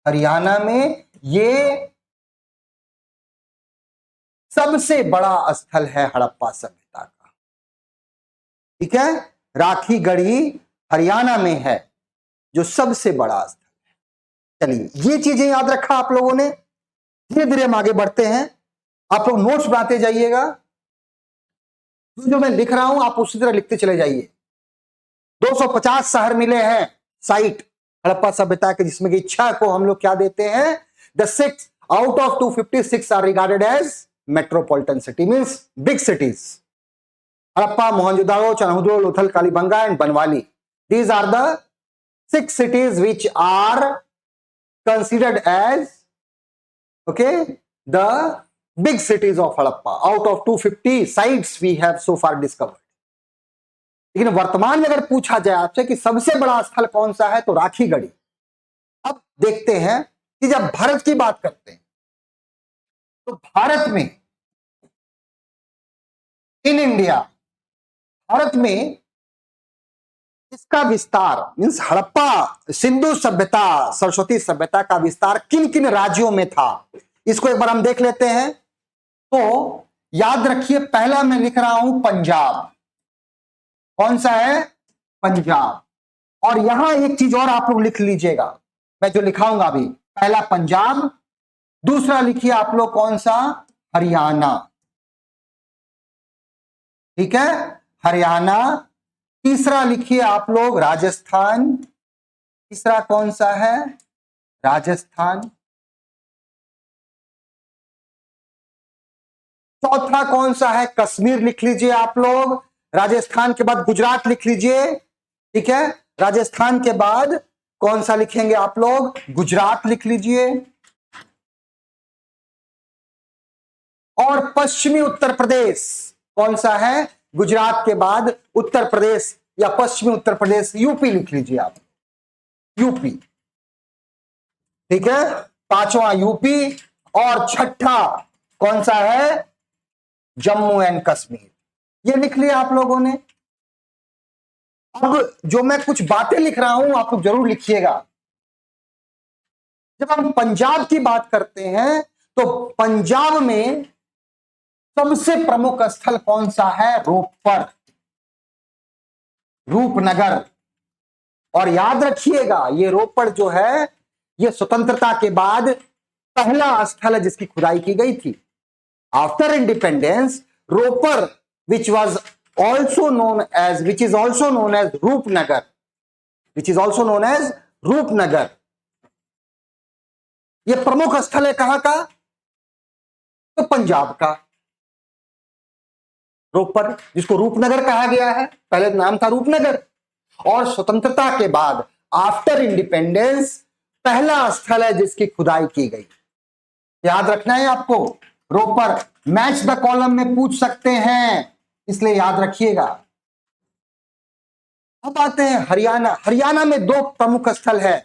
हरियाणा में ये सबसे बड़ा स्थल है हड़प्पा सभ्यता का। ठीक है, राखी गढ़ी हरियाणा में है, जो सबसे बड़ा स्थल है। चलिए, ये चीजें याद रखा आप लोगों ने। धीरे धीरे हम आगे बढ़ते हैं, आप लोग नोट्स बनाते जाइएगा, जो मैं लिख रहा हूं आप उसी तरह लिखते चले जाइए। 250 शहर मिले हैं साइट हड़प्पा सभ्यता के, जिसमें की 6 को हम लोग क्या देते हैं, the 6 out of 256 are regarded as metropolitan city, means big cities. Harappa, Mohenjodaro, Chanhudaro, Lothal, Kalibangan and Banawali. These are the 6 cities which are considered as, okay, the big cities of Harappa. Out of 250 sites we have so far discovered. लेकिन वर्तमान में अगर पूछा जाए आपसे कि सबसे बड़ा स्थल कौन सा है, तो राखी गढ़ी। अब देखते हैं कि जब भारत की बात करते हैं, तो भारत में, इन इंडिया, भारत में इसका विस्तार, मीन्स हड़प्पा सिंधु सभ्यता, सरस्वती सभ्यता का विस्तार किन किन राज्यों में था, इसको एक बार हम देख लेते हैं। तो याद रखिए, पहला मैं लिख रहा हूं पंजाब। कौन सा है, पंजाब। और यहां एक चीज और आप लोग लिख लीजिएगा, मैं जो लिखाऊंगा अभी, पहला पंजाब, दूसरा लिखिए आप लोग कौन सा, हरियाणा। ठीक है, हरियाणा। तीसरा लिखिए आप लोग राजस्थान, तीसरा कौन सा है, राजस्थान। चौथा कौन सा है? कश्मीर लिख लीजिए आप लोग। राजस्थान के बाद गुजरात लिख लीजिए, ठीक है। राजस्थान के बाद कौन सा लिखेंगे आप लोग? गुजरात लिख लीजिए। और पश्चिमी उत्तर प्रदेश कौन सा है? गुजरात के बाद उत्तर प्रदेश या पश्चिमी उत्तर प्रदेश, यूपी लिख लीजिए आप, यूपी, ठीक है। पांचवा यूपी। और छठा कौन सा है? जम्मू एंड कश्मीर। ये लिख लिया आप लोगों ने। अब जो मैं कुछ बातें लिख रहा हूं आप लोग जरूर लिखिएगा। जब हम पंजाब की बात करते हैं तो पंजाब में सबसे प्रमुख स्थल कौन सा है? रोपड़, रूपनगर। और याद रखिएगा ये रोपड़ जो है ये स्वतंत्रता के बाद पहला स्थल है जिसकी खुदाई की गई थी। After independence Ropar which is also known as Rupnagar, ये प्रमुख स्थल है कहां का? तो पंजाब का रोपड़, जिसको रूपनगर कहा गया है। पहले नाम था रूपनगर और स्वतंत्रता के बाद आफ्टर इंडिपेंडेंस पहला स्थल है जिसकी खुदाई की गई। याद रखना है आपको। रोपड़ मैच द कॉलम में पूछ सकते हैं, इसलिए याद रखिएगा। अब आते हैं हरियाणा। हरियाणा में दो प्रमुख स्थल है,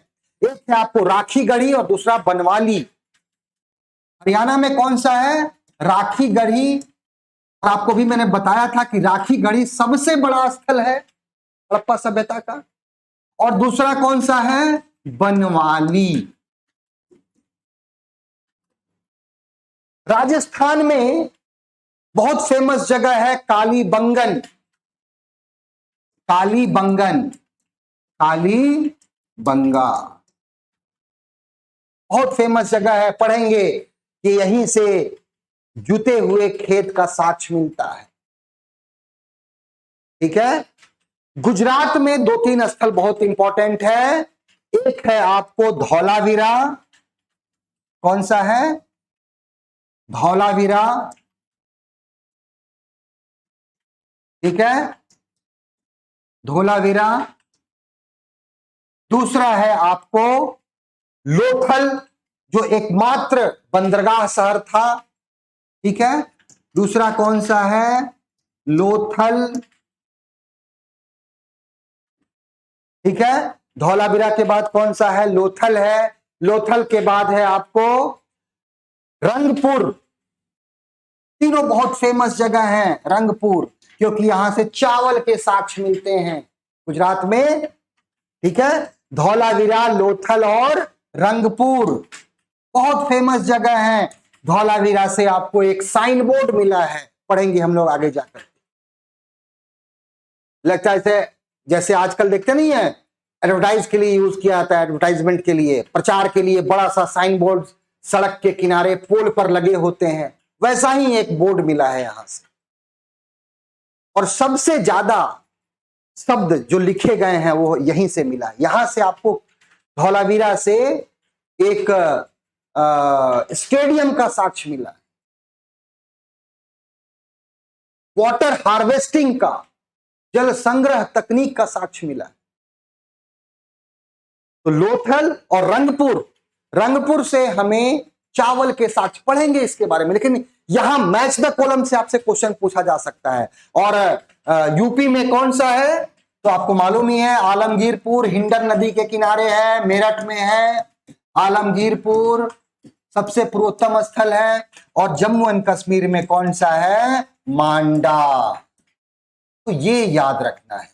एक है आपको राखीगढ़ी और दूसरा बनवाली। हरियाणा में कौन सा है? राखीगढ़ी। और आपको भी मैंने बताया था कि राखीगढ़ी सबसे बड़ा स्थल है हड़प्पा सभ्यता का। और दूसरा कौन सा है? बनवाली। राजस्थान में बहुत फेमस जगह है कालीबंगन। कालीबंगा बहुत फेमस जगह है, पढ़ेंगे कि यहीं से जुते हुए खेत का साक्ष्य मिलता है, ठीक है। गुजरात में दो तीन स्थल बहुत इंपॉर्टेंट है। एक है आपको धौलावीरा। कौन सा है? धौलावीरा, ठीक है, धौलावीरा। दूसरा है आपको लोथल, जो एकमात्र बंदरगाह शहर था, ठीक है। दूसरा कौन सा है? लोथल, ठीक है। धौलावीरा के बाद कौन सा है? लोथल है। लोथल के बाद है आपको रंगपुर। तीनों बहुत फेमस जगह हैं। रंगपुर क्योंकि यहां से चावल के साक्ष्य मिलते हैं गुजरात में, ठीक है। धौलावीरा, लोथल और रंगपुर बहुत फेमस जगह है। धौलावीरा से आपको एक साइन बोर्ड मिला है, पढ़ेंगे हम लोग आगे जाकर। लगता है जैसे आजकल देखते नहीं है, एडवर्टाइज के लिए यूज किया जाता है, एडवर्टाइजमेंट के लिए, प्रचार के लिए बड़ा सा साइन बोर्ड सड़क के किनारे पोल पर लगे होते हैं, वैसा ही एक बोर्ड मिला है यहां से। और सबसे ज्यादा शब्द जो लिखे गए हैं वो यहीं से मिला है। यहां से आपको धौलावीरा से एक स्टेडियम का साक्ष्य मिला है, वाटर हार्वेस्टिंग का, जल संग्रह तकनीक का साक्ष्य मिला है। तो लोथल और रंगपुर से हमें चावल के साक्ष्य, पढ़ेंगे इसके बारे में, लेकिन यहां मैच द कॉलम से आपसे क्वेश्चन पूछा जा सकता है। और यूपी में कौन सा है? तो आपको मालूम ही है, आलमगीरपुर हिंडन नदी के किनारे है, मेरठ में है आलमगीरपुर, सबसे पूर्वोत्तम स्थल है। और जम्मू एंड कश्मीर में कौन सा है? मांडा। तो ये याद रखना है,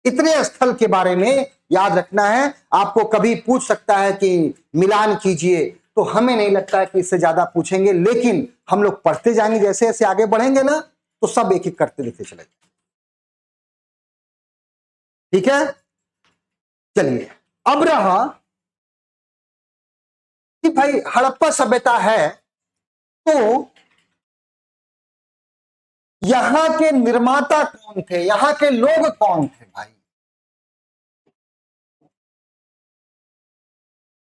इतने स्थल के बारे में याद रखना है। आपको कभी पूछ सकता है कि मिलान कीजिए, तो हमें नहीं लगता है कि इससे ज्यादा पूछेंगे, लेकिन हम लोग पढ़ते जाएंगे, जैसे जैसे आगे बढ़ेंगे ना तो सब एक एक करते लिखते चले, ठीक है। चलिए, अब रहा कि भाई हड़प्पा सभ्यता है तो यहां के निर्माता कौन थे, यहां के लोग कौन थे भाई?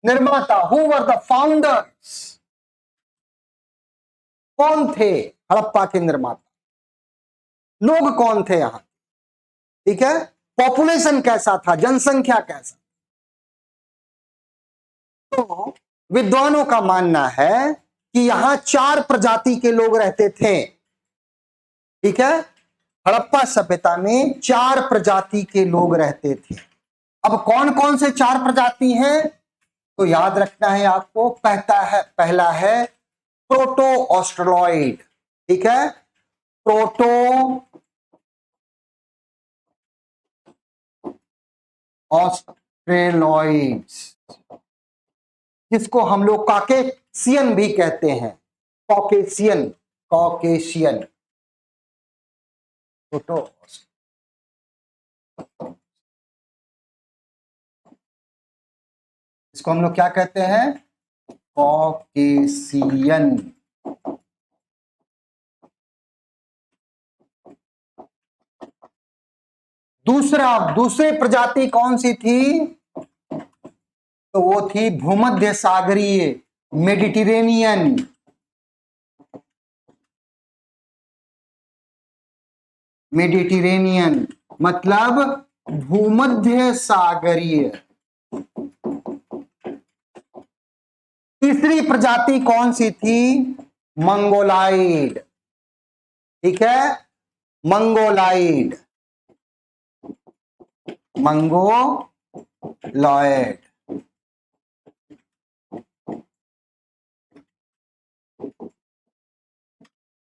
निर्माता, हु वर द फाउंडर्स? कौन थे हड़प्पा के निर्माता, लोग कौन थे यहां, ठीक है, पॉपुलेशन कैसा था, जनसंख्या कैसा। तो विद्वानों का मानना है कि यहां 4 प्रजाति के लोग रहते थे, ठीक है, हड़प्पा सभ्यता में 4 प्रजाति के लोग रहते थे। अब कौन कौन से 4 प्रजाति हैं, तो याद रखना है आपको, पहला है प्रोटो ऑस्ट्रेलॉइड, ठीक है, प्रोटो ऑस्ट्रेलॉइड्स, जिसको हम लोग कॉकेशियन भी कहते हैं, कॉकेशियन, कॉकेशियन, प्रोटो, इसको हम लोग क्या कहते हैं, कॉकेशियन। दूसरी प्रजाति कौन सी थी, तो वो थी भूमध्य सागरीय, मेडिटेरेनियन, मेडिटेरेनियन मतलब भूमध्य सागरीय। तीसरी प्रजाति कौन सी थी, मंगोलाइड, ठीक है, मंगोलाइड, मंगोलॉयड।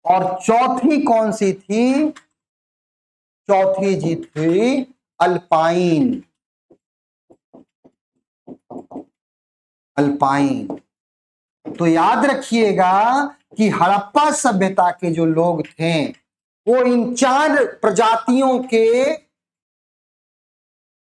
और चौथी कौन सी थी, चौथी जी थी अल्पाइन, अल्पाइन। तो याद रखिएगा कि हड़प्पा सभ्यता के जो लोग थे वो इन 4 प्रजातियों के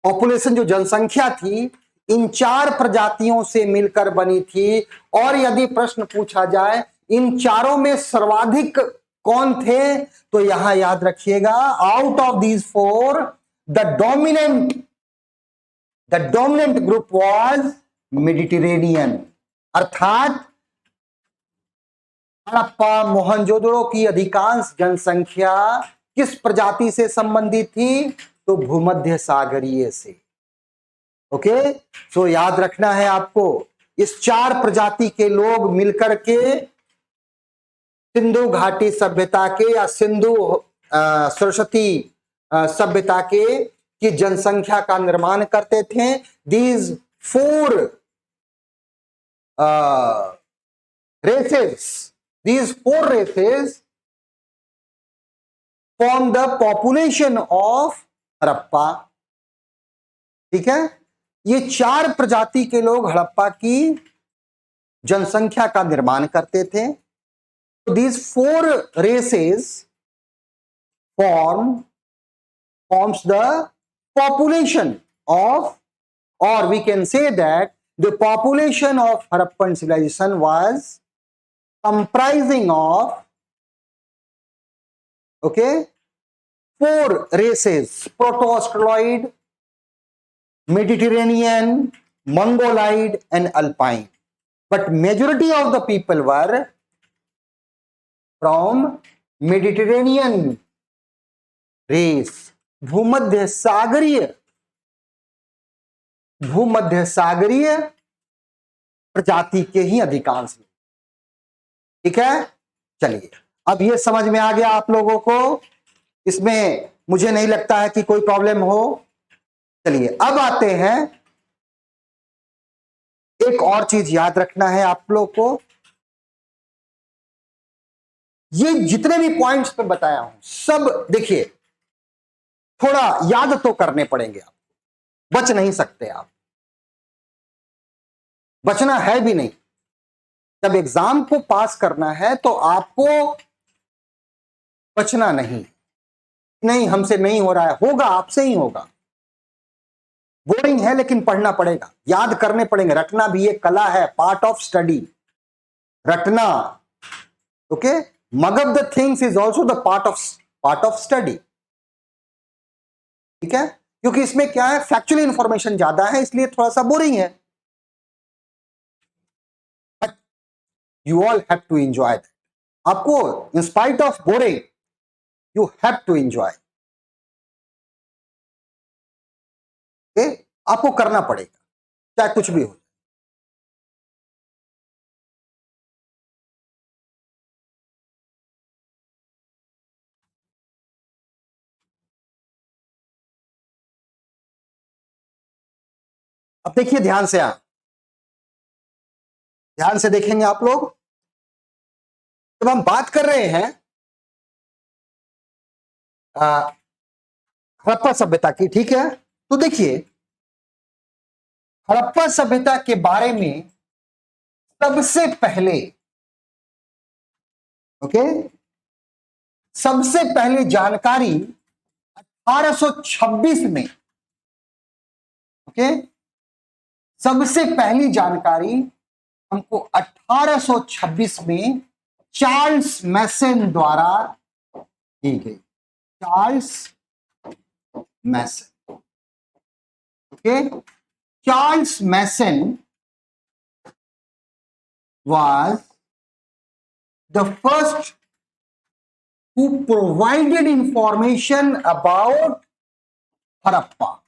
पॉपुलेशन, जो जनसंख्या थी, इन 4 प्रजातियों से मिलकर बनी थी। और यदि प्रश्न पूछा जाए इन चारों में सर्वाधिक कौन थे, तो यहां याद रखिएगा, out of these 4 the dominant group was Mediterranean, अर्थात हड़प्पा मोहनजोदड़ो की अधिकांश जनसंख्या किस प्रजाति से संबंधित थी, तो भूमध्य सागरीय से। ओके, सो याद रखना है आपको, इस 4 प्रजाति के लोग मिलकर के सिंधु घाटी सभ्यता के या सिंधु सरस्वती सभ्यता के की जनसंख्या का निर्माण करते थे। These 4 races form the population of Harappa, ठीक है, ये 4 प्रजाति के लोग हड़प्पा की जनसंख्या का निर्माण करते थे। तो these 4 races forms the population of, or we can say that the population of Harappan civilization was comprising of, okay, 4 races: Proto-Australoid, Mediterranean, Mongoloid and Alpine. But majority of the people were from Mediterranean race, भूमध्य सागरीय प्रजाति के ही अधिकांश, ठीक है। चलिए, अब ये समझ में आ गया आप लोगों को, इसमें मुझे नहीं लगता है कि कोई प्रॉब्लम हो। चलिए, अब आते हैं, एक और चीज याद रखना है आप लोगों को, ये जितने भी पॉइंट्स पे बताया हूं सब देखिए, थोड़ा याद तो करने पड़ेंगे, आप बच नहीं सकते, आप बचना है भी नहीं। जब एग्जाम को पास करना है तो आपको बचना नहीं हमसे नहीं हो रहा है, होगा, आपसे ही होगा। बोरिंग है लेकिन पढ़ना पड़ेगा, याद करने पड़ेंगे, रटना भी एक कला है, पार्ट ऑफ स्टडी, रटना। Okay, mug up the things is also the part of study, ठीक है, क्योंकि इसमें क्या है, फैक्चुअल इंफॉर्मेशन ज्यादा है, इसलिए थोड़ा सा बोरिंग है। But you all have to enjoy that. आपको in spite of boring you have to enjoy, आपको करना पड़ेगा चाहे कुछ भी हो। अब देखिए ध्यान से, आप ध्यान से देखेंगे आप लोग, जब हम बात कर रहे हैं हड़प्पा सभ्यता की, ठीक है, तो देखिए हड़प्पा सभ्यता के बारे में सबसे पहले, ओके, सबसे पहले जानकारी 1826 में, ओके, सबसे पहली जानकारी हमको 1826 में चार्ल्स मैसन द्वारा दी गई। Charles Masson, okay, Charles Masson was the first who provided information about Harappa.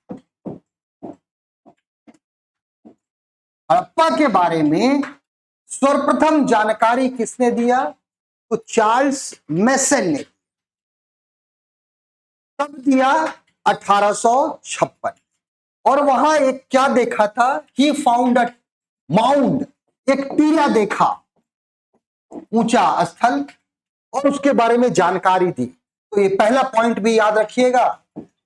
Harappa के बारे में सर्वप्रथम जानकारी किसने दिया? तो चार्ल्स मैसन ने। तब दिया 1856, और वहां एक क्या देखा था? ही फाउंड अ माउंड, एक टीला देखा, ऊंचा स्थल, और उसके बारे में जानकारी दी। तो ये पहला पॉइंट भी याद रखिएगा,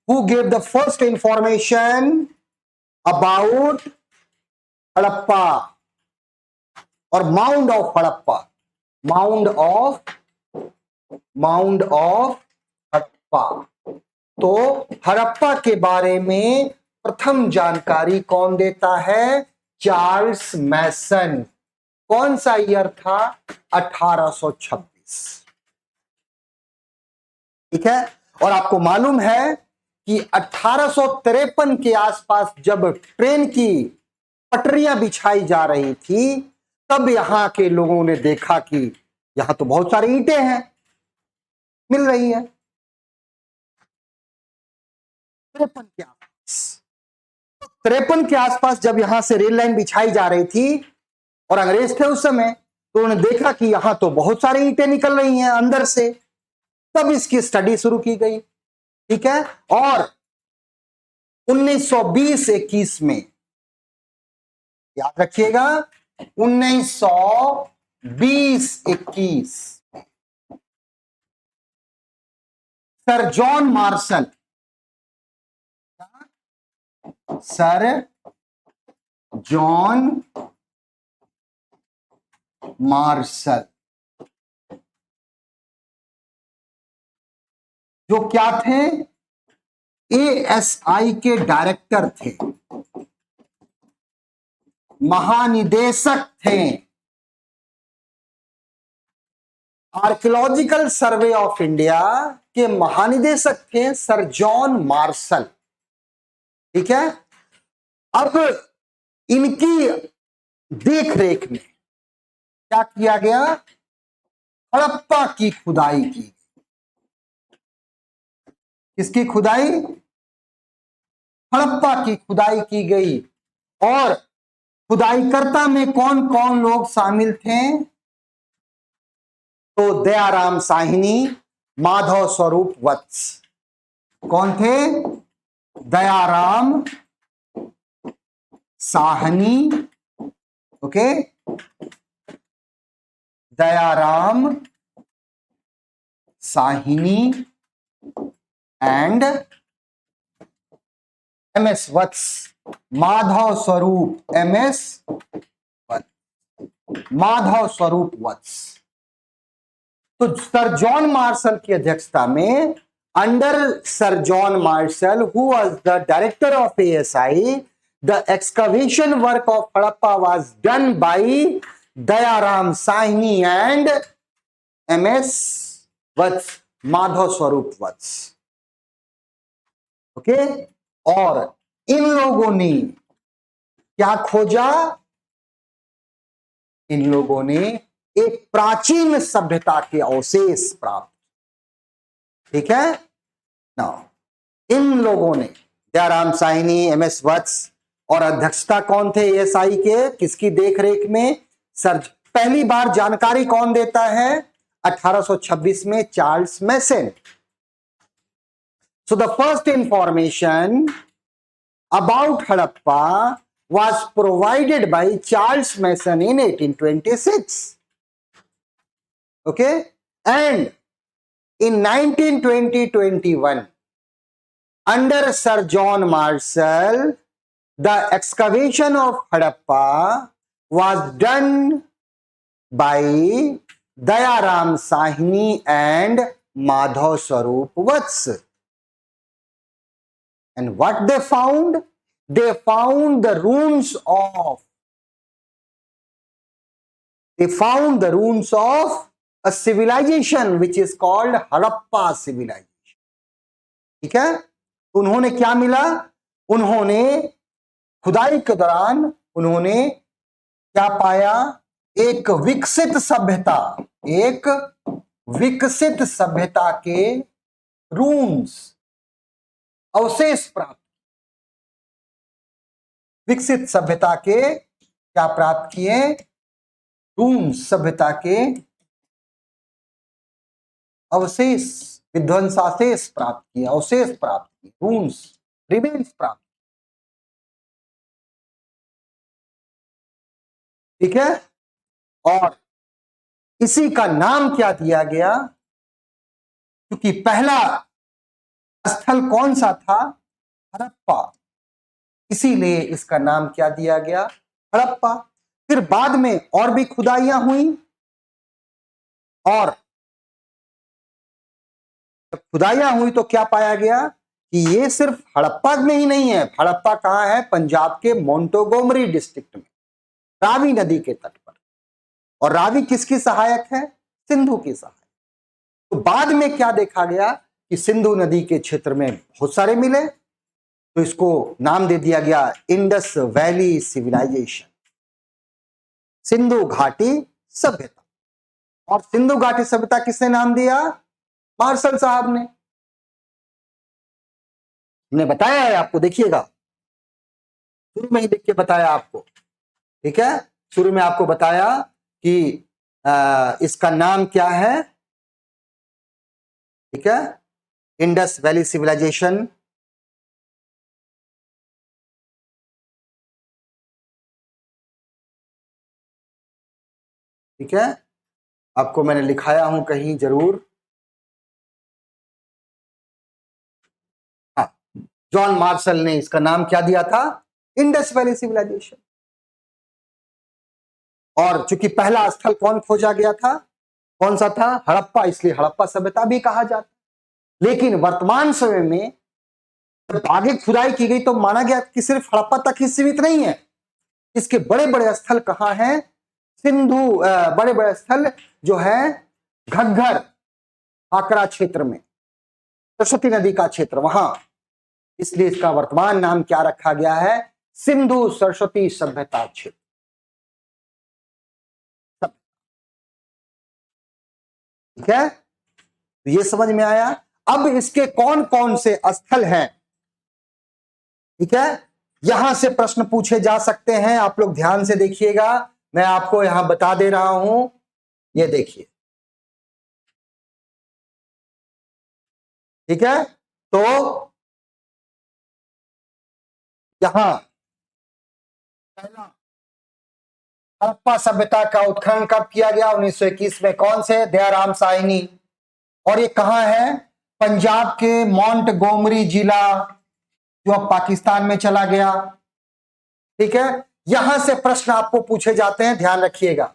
who gave the first information about Harappa और mound of Harappa, mound of Harappa. तो हड़प्पा के बारे में प्रथम जानकारी कौन देता है? चार्ल्स मैसन। कौन सा ईयर था? 1826, ठीक है। और आपको मालूम है कि 1853 के आसपास जब ट्रेन की पटरियां बिछाई जा रही थी, तब यहां के लोगों ने देखा कि यहां तो बहुत सारी ईंटें हैं मिल रही है। 53 के आसपास जब यहां से रेल लाइन बिछाई जा रही थी और अंग्रेज थे उस समय, तो उन्होंने देखा कि यहां तो बहुत सारी ईंटें निकल रही हैं अंदर से, तब इसकी स्टडी शुरू की गई, ठीक है। और 1920-21 में, याद रखिएगा, 1920-21 sir John martial, sir John martial, जो क्या थे? एएसआई के डायरेक्टर थे, महानिदेशक थे, आर्कियोलॉजिकल सर्वे ऑफ इंडिया के महानिदेशक थे सर जॉन मार्शल, ठीक है। अब इनकी देखरेख में क्या किया गया? हड़प्पा की खुदाई की। किसकी खुदाई? हड़प्पा की खुदाई की गई। और खुदाईकर्ता में कौन कौन लोग शामिल थे? तो दयाराम साहिनी, माधव स्वरूप वत्स। कौन थे? Dayaram Sahni, okay, Dayaram Sahni and MS Vats, Madhav Swarup MS Vats, Madhav Swarup वत्स। तो सर जॉन मार्शल की अध्यक्षता में, under sir John Marshall who was the director of ASI, the excavation work of Harappa was done by Dayaram Sahni and MS Vats, Madhav Swarup Vats, okay. और इन लोगों ने क्या खोजा? इन लोगों ने एक प्राचीन सभ्यता के अवशेष प्राप्त। ठीक है ना। इन लोगों ने दयाराम साहनी, एमएस वत्स, और अध्यक्षता कौन थे एएसआई के, किसकी देखरेख में? सर पहली बार जानकारी कौन देता है? 1826 में Charles Masson. So the first information about Harappa was provided by Charles Mason in 1826. Okay, and in 1920-21, under Sir John Marshall, the excavation of Harappa was done by Dayaram Sahni and Madhav Swarup Vats. And what they found? They found the ruins of a civilization which is called Harappa civilization. ठीक है। उन्होंने क्या मिला? उन्होंने खुदाई के दौरान उन्होंने क्या पाया? एक विकसित सभ्यता के रून्स, अवशेष प्राप्त। विकसित सभ्यता के क्या प्राप्त किए? रून्स, सभ्यता के अवशेष, विध्वंसाशेष प्राप्त किए, अवशेष प्राप्त किए, रून्स, रिमेन्स प्राप्त। ठीक है। और इसी का नाम क्या दिया गया? क्योंकि पहला स्थल कौन सा था? हड़प्पा, इसीलिए इसका नाम क्या दिया गया? हड़प्पा। फिर बाद में और भी खुदाइयां हुई, और खुदाइयां हुई तो क्या पाया गया कि ये सिर्फ हड़प्पा में ही नहीं है। हड़प्पा कहां है? पंजाब के मोंटोगोमरी डिस्ट्रिक्ट में, रावी नदी के तट पर। और रावी किसकी सहायक है? सिंधु की सहायक। तो बाद में क्या देखा गया कि सिंधु नदी के क्षेत्र में बहुत सारे मिले, तो इसको नाम दे दिया गया इंडस वैली सिविलाइजेशन, सिंधु घाटी सभ्यता। और सिंधु घाटी सभ्यता किसने नाम दिया? मार्शल साहब ने। हमने बताया है आपको, देखिएगा शुरू में ही लिख के बताया आपको। ठीक है, शुरू में आपको बताया कि इसका नाम क्या है। ठीक है, इंडस वैली सिविलाइजेशन। ठीक है, आपको मैंने लिखाया हूं कहीं जरूर। हाँ, जॉन मार्शल ने इसका नाम क्या दिया था? Indus valley civilization. और चूंकि पहला स्थल कौन खोजा गया था? कौन सा था? हड़प्पा, इसलिए हड़प्पा सभ्यता भी कहा जाता। लेकिन वर्तमान समय में जब आगे खुदाई की गई तो माना गया कि सिर्फ हड़प्पा तक ही सीमित नहीं है। इसके बड़े बड़े स्थल कहां हैं? सिंधु, बड़े बड़े स्थल जो है घग्गर, आकरा क्षेत्र में, सरस्वती नदी का क्षेत्र वहां। इसलिए इसका वर्तमान नाम क्या रखा गया है? सिंधु सरस्वती सभ्यता क्षेत्र। ठीक है, तो ये समझ में आया। अब इसके कौन कौन से स्थल हैं? ठीक है, यहां से प्रश्न पूछे जा सकते हैं। आप लोग ध्यान से देखिएगा, मैं आपको यहां बता दे रहा हूं। ये देखिए, ठीक है, तो यहां पहला हड़प्पा सभ्यता का उत्खनन कब किया गया? 1921 में। कौन से? दयाराम साहनी। और ये कहां है? पंजाब के मोंटगोमरी जिला, जो अब पाकिस्तान में चला गया। ठीक है, यहां से प्रश्न आपको पूछे जाते हैं, ध्यान रखिएगा।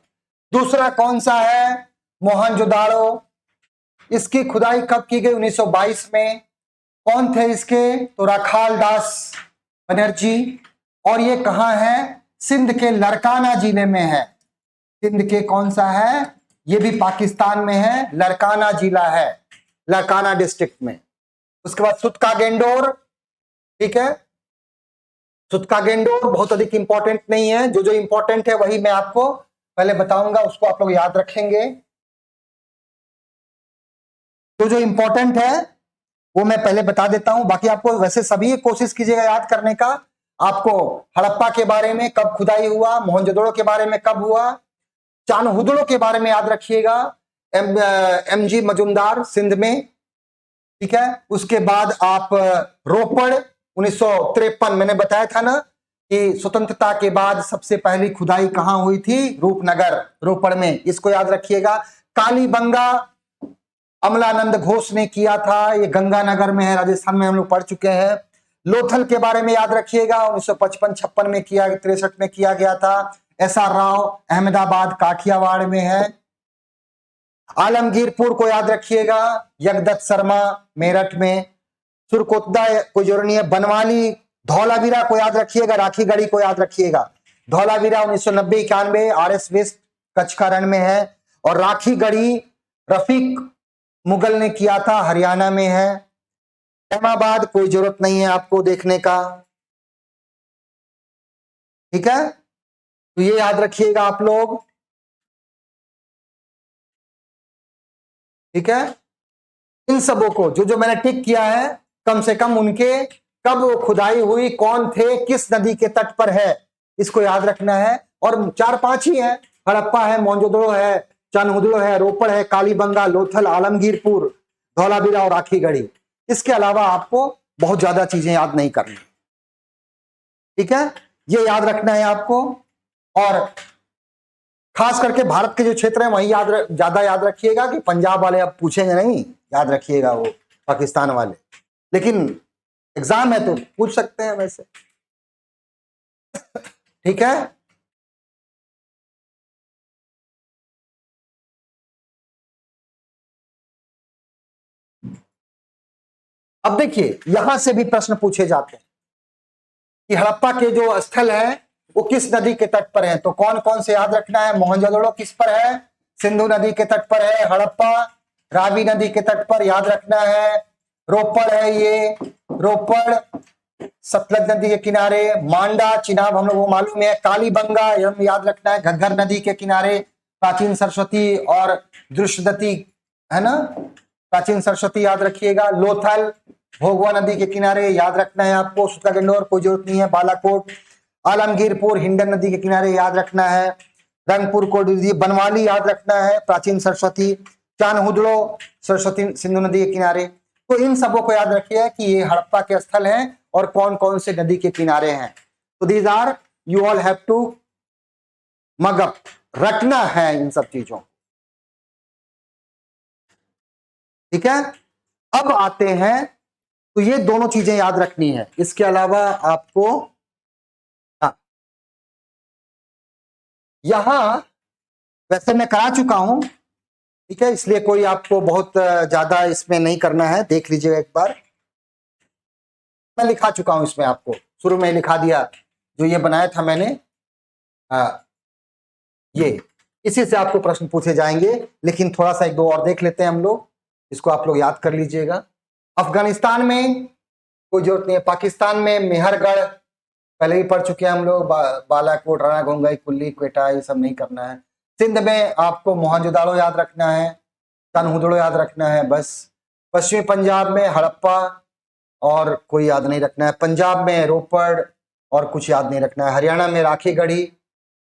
दूसरा कौन सा है? मोहनजोदाड़ो। इसकी खुदाई कब की गई? 1922 में। कौन थे इसके? तो राखाल दास बनर्जी। और ये कहां है? सिंध के लरकाना जिले में है। सिंध के कौन सा है? ये भी पाकिस्तान में है, लरकाना जिला है, लरकाना डिस्ट्रिक्ट में। उसके बाद सुतका गेंडोर। ठीक है, सुतका गेंडोर बहुत अधिक इंपॉर्टेंट नहीं है, जो जो इंपॉर्टेंट है वही मैं आपको पहले बताऊंगा, उसको आप लोग याद रखेंगे। तो जो इंपॉर्टेंट है वो मैं पहले बता देता हूं, बाकी आपको वैसे सभी कोशिश कीजिएगा याद करने का। आपको हड़प्पा के बारे में कब खुदाई हुआ, मोहनजोदड़ो के बारे में कब हुआ, चानहुदड़ो के बारे में याद रखिएगा, एम जी मजुमदार सिंध में, ठीक है। उसके बाद आप रोपड़ 1953, मैंने बताया था ना कि स्वतंत्रता के बाद सबसे पहली खुदाई कहां हुई थी, रूपनगर रोपड़ में, इसको याद रखिएगा। कालीबंगा अमलानंद घोष ने किया था, ये गंगानगर में है, राजस्थान में हम लोग पढ़ चुके हैं। लोथल के बारे में याद रखिएगा, 1955-56 में किया, 63 में किया गया था। SR राव अहमदाबाद काठियावाड़ में है। आलमगीरपुर को याद रखिएगा, यज्ञदत्त शर्मा मेरठ में। सुरकोतदा कोई जरूरी नहीं है। बनवाली धौलावीरा को याद रखिएगा, राखीगढ़ी को याद रखिएगा। धौलावीरा 1990-91 RS वेस्ट कच्छ का रण में है, और राखीगढ़ी रफीक मुगल ने किया था, हरियाणा में है। अहमदाबाद कोई जरूरत नहीं है आपको देखने का, ठीक है। तो ये याद रखिएगा आप लोग, ठीक है। इन सबों को जो जो मैंने टिक किया है, कम से कम उनके कब खुदाई हुई, कौन थे, किस नदी के तट पर है, इसको याद रखना है। और 4-5 ही है, हड़प्पा है, मोहनजोदड़ो है, चानहुदड़ो है, रोपड़ है, कालीबंगा, लोथल, आलमगीरपुर, धौलावीरा और राखीगढ़ी। इसके अलावा आपको बहुत ज्यादा चीजें याद नहीं करनी, ठीक है। ये याद रखना है आपको। और खास करके भारत के जो क्षेत्र है वही ज्यादा याद रखिएगा, कि पंजाब वाले अब पूछेंगे नहीं, याद रखिएगा वो पाकिस्तान वाले, लेकिन एग्जाम है तो पूछ सकते हैं वैसे, ठीक है। अब देखिए यहां से भी प्रश्न पूछे जाते हैं कि हड़प्पा के जो स्थल है वो किस नदी के तट पर है, तो कौन कौन से याद रखना है। मोहनजोदड़ो किस पर है, सिंधु नदी के तट पर है। हड़प्पा रावी नदी के तट पर याद रखना है। रोपड़ है ये, रोपड़ सतलज नदी के किनारे। मांडा चिनाब हम लोग वो मालूम है। कालीबंगा हम याद रखना है, घग्गर नदी के किनारे। प्राचीन सरस्वती और दृश्यदती है ना, प्राचीन सरस्वती याद रखिएगा। लोथल भोगवा नदी के किनारे याद रखना है आपको। सूत्रगंडोर कोई जरूरत नहीं है। बालाकोट आलमगीरपुर हिंडन नदी के किनारे याद रखना है। रंगपुर को बनवाली याद रखना है, प्राचीन सरस्वती। चानहुदड़ो सरस्वती सिंधु नदी के किनारे। तो इन सबों को याद रखिए कि ये हड़प्पा के स्थल हैं और कौन कौन से नदी के किनारे हैं। तो these are you all have to mug up, रखना है इन सब चीजों, ठीक है। अब आते हैं, तो ये दोनों चीजें याद रखनी है। इसके अलावा आपको यहां वैसे मैं करा चुका हूं, ठीक है, इसलिए कोई आपको बहुत ज्यादा इसमें नहीं करना है, देख लीजिएगा एक बार। मैं लिखा चुका हूं इसमें, आपको शुरू में लिखा दिया, जो ये बनाया था मैंने, ये इसी से आपको प्रश्न पूछे जाएंगे। लेकिन थोड़ा सा एक दो और देख लेते हैं हम लोग, इसको आप लोग याद कर लीजिएगा। अफगानिस्तान में कोई जरूरत नहीं है। पाकिस्तान में मेहरगढ़ पहले ही पढ़ चुके हैं हम लोग। बालाकोट, राणा घोंगाई, कुल्ली, क्वेटा, ये सब नहीं करना है। सिंध में आपको मोहनजोदड़ो याद रखना है, चानहुदड़ो याद रखना है बस। पश्चिमी पंजाब में हड़प्पा और कोई याद नहीं रखना है। पंजाब में रोपड़ और कुछ याद नहीं रखना है। हरियाणा में राखीगढ़ी,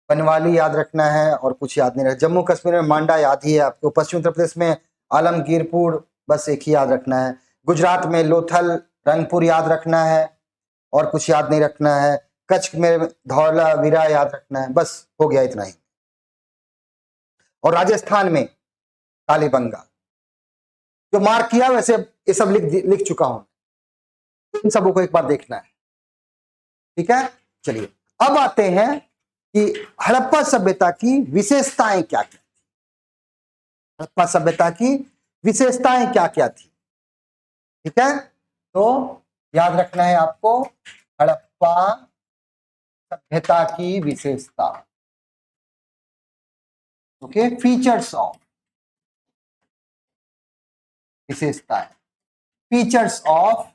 बनवाली याद रखना है और कुछ याद नहीं रखना। जम्मू कश्मीर में मांडा याद ही है आपको। पश्चिमी उत्तर प्रदेश में आलमगीरपुर, बस एक ही याद रखना है। गुजरात में लोथल, रंगपुर याद रखना है और कुछ याद नहीं रखना है। कच्छ में धौलावीरा याद रखना है, बस हो गया इतना ही। और राजस्थान में कालीबंगा, जो मार्क किया वैसे ये सब लिख चुका हूं, इन सबों को एक बार देखना है, ठीक है। चलिए अब आते हैं कि हड़प्पा सभ्यता की विशेषताएं क्या क्या थी। हड़प्पा सभ्यता की विशेषताएं क्या क्या थी, ठीक है। तो याद रखना है आपको, हड़प्पा सभ्यता की विशेषता, ओके। फीचर्स ऑफ, विशेषताएं, features of,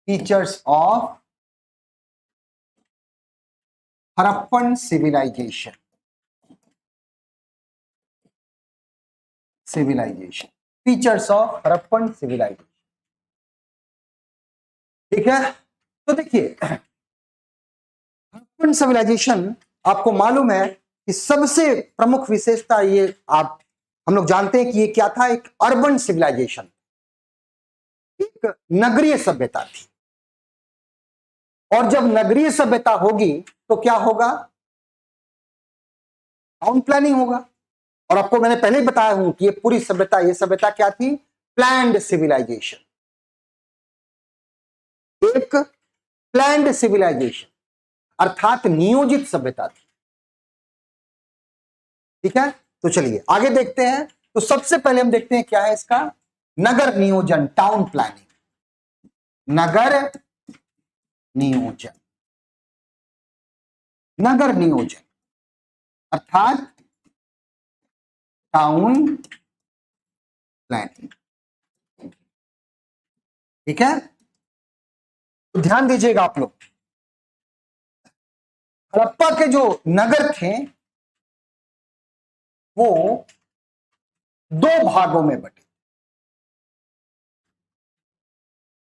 features of Harappan civilization. Features of Harappan civilization. ठीक है, तो देखिए हड़प्पन सिविलाइजेशन आपको मालूम है कि सबसे प्रमुख विशेषता ये हम लोग जानते हैं कि ये क्या था, एक अर्बन सिविलाइजेशन, एक नगरीय सभ्यता थी। और जब नगरीय सभ्यता होगी तो क्या होगा, टाउन प्लानिंग होगा। और आपको मैंने पहले ही बताया हूं कि ये पूरी सभ्यता, ये सभ्यता क्या थी, प्लान्ड सिविलाइजेशन, एक प्लान्ड सिविलाइजेशन अर्थात नियोजित सभ्यता थी। ठीक है, तो चलिए आगे देखते हैं। तो सबसे पहले हम देखते हैं क्या है इसका, नगर नियोजन, टाउन प्लानिंग। नगर नियोजन, नगर नियोजन अर्थात टाउन प्लानिंग। ठीक है, तो ध्यान दीजिएगा आप लोग, हड़प्पा के जो नगर थे वो दो भागों में बटे।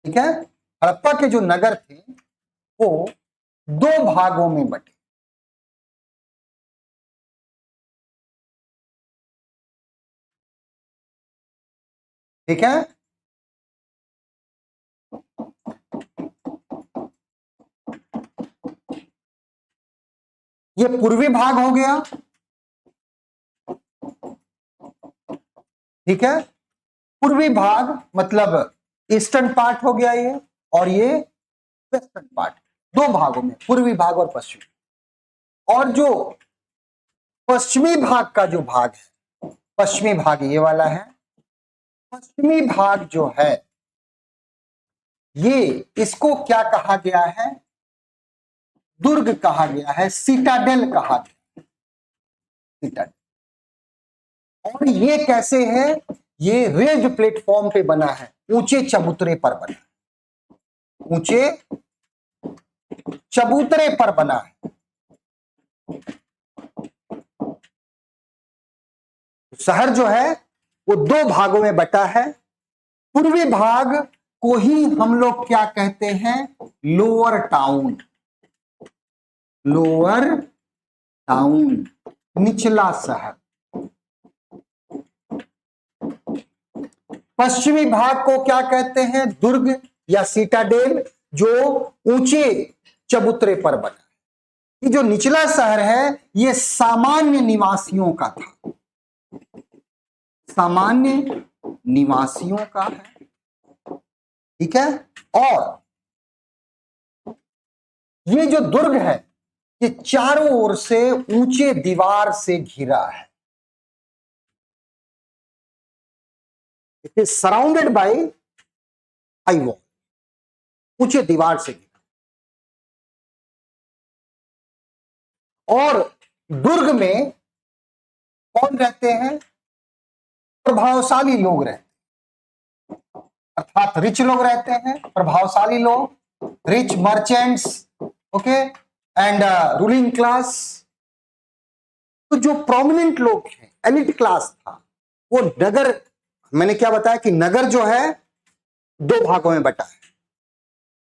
ठीक है, हड़प्पा के जो नगर थे वो दो भागों में बटे। ठीक है, ये पूर्वी भाग हो गया। ठीक है, पूर्वी भाग मतलब ईस्टर्न पार्ट हो गया ये, और ये वेस्टर्न पार्ट, दो भागों में, पूर्वी भाग और पश्चिमी। और जो पश्चिमी भाग का जो भाग है, पश्चिमी भाग ये वाला है, पश्चिमी भाग जो है ये, इसको क्या कहा गया है, दुर्ग कहा गया है, सिटाडेल कहा गया, सिटाडेल। और ये कैसे है, ये रेज प्लेटफॉर्म पे बना है, ऊंचे चबूतरे पर बना है, ऊंचे चबूतरे पर बना है। शहर जो है वो दो भागों में बटा है। पूर्वी भाग को ही हम लोग क्या कहते हैं, लोअर टाउन, लोअर टाउन, निचला शहर। पश्चिमी भाग को क्या कहते हैं, दुर्ग या सिटाडेल, जो ऊंचे चबूतरे पर बना है। ये जो निचला शहर है ये सामान्य निवासियों का था, सामान्य निवासियों का है। ठीक है, और ये जो दुर्ग है ये चारों ओर से ऊंचे दीवार से घिरा है। It is surrounded by high wall, ऊंचे दीवार से घिरा। और दुर्ग में कौन रहते हैं, प्रभावशाली लोग रहते हैं, अर्थात रिच लोग रहते हैं, प्रभावशाली लोग, rich merchants, okay, and ruling class. तो जो प्रोमिनेंट लोग हैं, एलिट क्लास था, वो नगर, मैंने क्या बताया कि नगर जो है दो भागों में बटा है,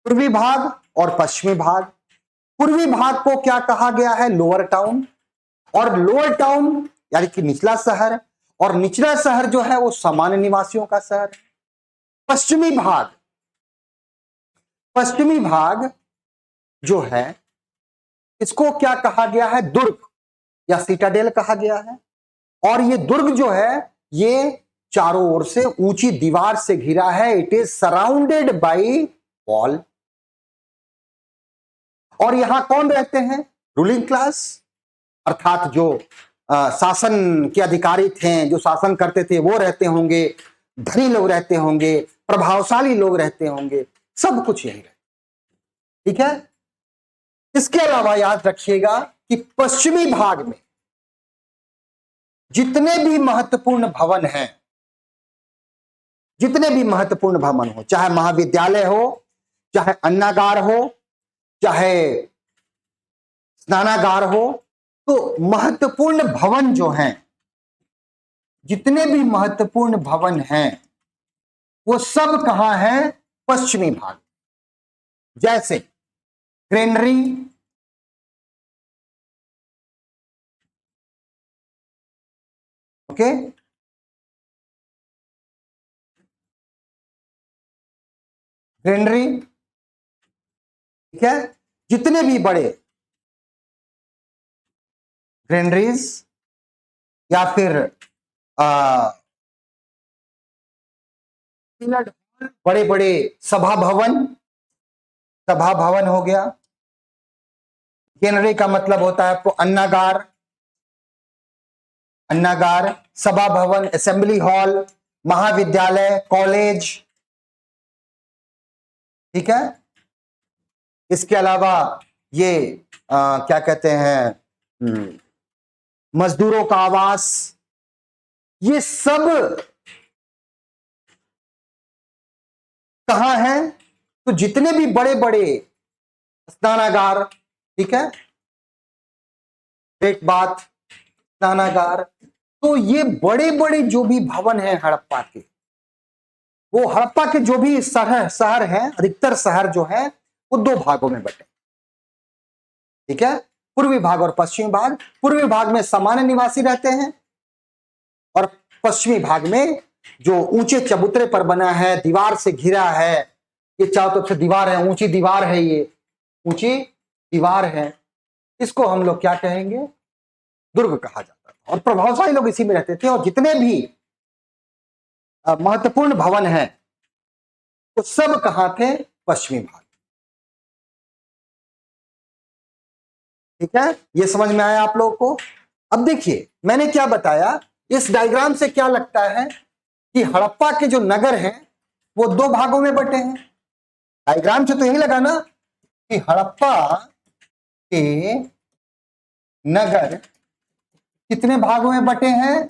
पूर्वी भाग और पश्चिमी भाग। पूर्वी भाग को क्या कहा गया है, लोअर टाउन, और लोअर टाउन यानी कि निचला शहर, और निचला शहर जो है वो सामान्य निवासियों का शहर है। पश्चिमी भाग, पश्चिमी भाग जो है इसको क्या कहा गया है, दुर्ग या सिटाडेल कहा गया है। और ये दुर्ग जो है ये चारों ओर से ऊंची दीवार से घिरा है, it is surrounded by wall. और यहां कौन रहते हैं, रूलिंग क्लास, अर्थात जो शासन के अधिकारी थे, जो शासन करते थे वो रहते होंगे, धनी लोग रहते होंगे, प्रभावशाली लोग रहते होंगे, सब कुछ यही रहता। ठीक है, इसके अलावा याद रखिएगा कि पश्चिमी भाग में जितने भी महत्वपूर्ण भवन हैं, जितने भी महत्वपूर्ण भवन हो, चाहे महाविद्यालय हो, चाहे अन्नागार हो, चाहे स्नानागार हो, तो महत्वपूर्ण भवन जो हैं, जितने भी महत्वपूर्ण भवन हैं वो सब कहां हैं? पश्चिमी भाग। जैसे ग्रेनरी, ओके, ग्रेनरी, ठीक है, जितने भी बड़े ग्रेनरीज या फिर बड़े बड़े सभा भवन, सभा भवन हो गया। ग्रेनरी का मतलब होता है आपको अन्नागार, अन्नागार, सभा भवन, असेंबली हॉल, महाविद्यालय, कॉलेज, ठीक है। इसके अलावा ये क्या कहते हैं, मजदूरों का आवास, ये सब कहां है? तो जितने भी बड़े बड़े स्नानागार, ठीक है, एक बात, स्नानागार, तो ये बड़े बड़े जो भी भवन हैं हड़प्पा के, वो हड़प्पा के जो भी शहर हैं, अधिकतर शहर जो है वो दो भागों में बटे, ठीक है, पूर्वी भाग और पश्चिमी भाग। पूर्वी भाग में सामान्य निवासी रहते हैं और पश्चिमी भाग में जो ऊंचे चबूतरे पर बना है, दीवार से घिरा है, ये चारों तरफ से दीवार है, ऊंची दीवार है, ये ऊंची दीवार है, इसको हम लोग क्या कहेंगे? दुर्ग कहा जाता था। और प्रभावशाली लोग इसी में रहते थे। और जितने भी महत्वपूर्ण भवन हैं वो सब कहां थे? पश्चिमी भाग। ठीक है, ये समझ में आया आप लोगों को? अब देखिए मैंने क्या बताया, इस डायग्राम से क्या लगता है कि हड़प्पा के जो नगर हैं वो दो भागों में बटे हैं। डायग्राम से तो यही लगा ना कि हड़प्पा के नगर कितने भागों में बटे हैं?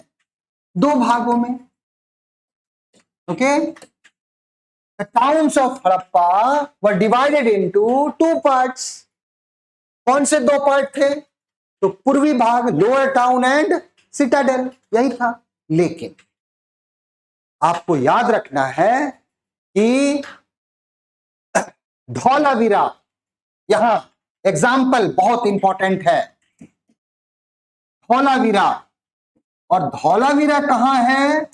दो भागों में। Okay, the towns of Harappa were divided into two parts. कौन से दो पार्ट थे? तो पूर्वी भाग, लोअर टाउन एंड सिटाडेल, यही था। लेकिन आपको याद रखना है कि धौलावीरा, यहां एग्जाम्पल बहुत इंपॉर्टेंट है, धौलावीरा। और धौलावीरा कहां है?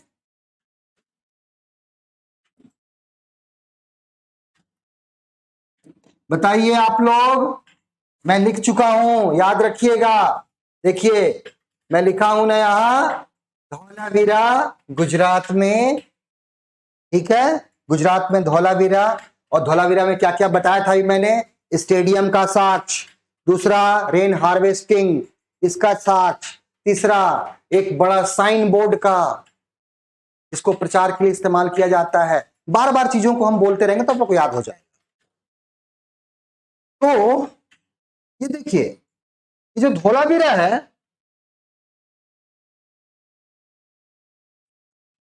बताइए आप लोग। मैं लिख चुका हूं, याद रखिएगा। देखिए मैं लिखा हूं ना यहां, धौलावीरा गुजरात में, ठीक है, गुजरात में धौलावीरा। और धौलावीरा में क्या क्या बताया था मैंने? स्टेडियम का साक्ष्य, दूसरा रेन हार्वेस्टिंग इसका साक्ष्य, तीसरा एक बड़ा साइन बोर्ड का, इसको प्रचार के लिए इस्तेमाल किया जाता है। बार बार चीजों को हम बोलते रहेंगे तो आप लोग को याद हो जाएगा। तो ये देखिए, ये जो धौलावीरा है,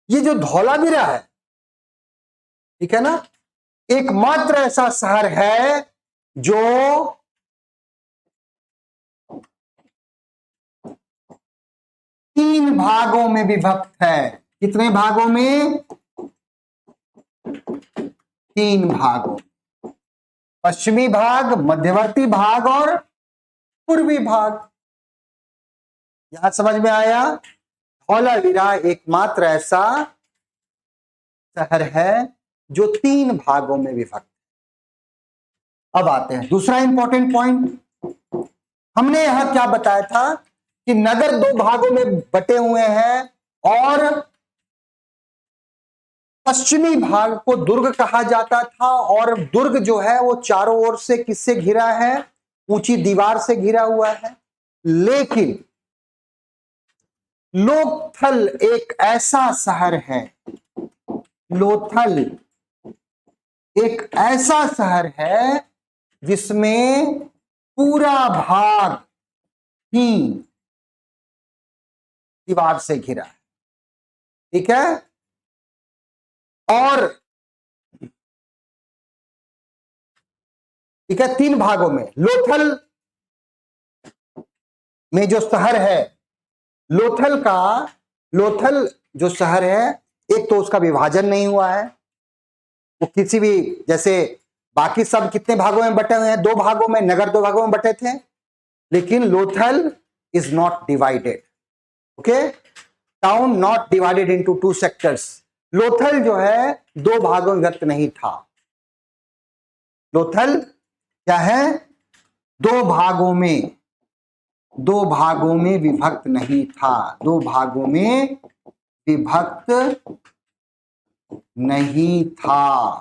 ये जो धौलावीरा है, ठीक है ना, एकमात्र ऐसा शहर है जो तीन भागों में विभक्त है। कितने भागों में? तीन भागों, पश्चिमी भाग, मध्यवर्ती भाग और पूर्वी भाग। यहां समझ में आया? धौलावीरा एकमात्र ऐसा शहर है जो तीन भागों में विभक्त। अब आते हैं दूसरा इंपॉर्टेंट पॉइंट। हमने यहां क्या बताया था कि नगर दो भागों में बटे हुए हैं और पश्चिमी भाग को दुर्ग कहा जाता था। और दुर्ग जो है वो चारों ओर से किससे घिरा है? ऊंची दीवार से घिरा हुआ है। लेकिन लोथल एक ऐसा शहर है, लोथल एक ऐसा शहर है जिसमें पूरा भाग ही दीवार से घिरा है, ठीक है। और ठीक है, तीन भागों में लोथल में जो शहर है लोथल जो शहर है, एक तो उसका विभाजन नहीं हुआ है, वो किसी भी, जैसे बाकी सब कितने भागों में बटे हुए हैं, 2 भागों में, नगर 2 भागों में बटे थे, लेकिन Lothal is not divided. Okay, town not divided into 2 sectors. Lothal जो है 2 भागों में विभक्त नहीं था। लोथल क्या है, 2 भागों में विभक्त नहीं था, 2 भागों में विभक्त नहीं था।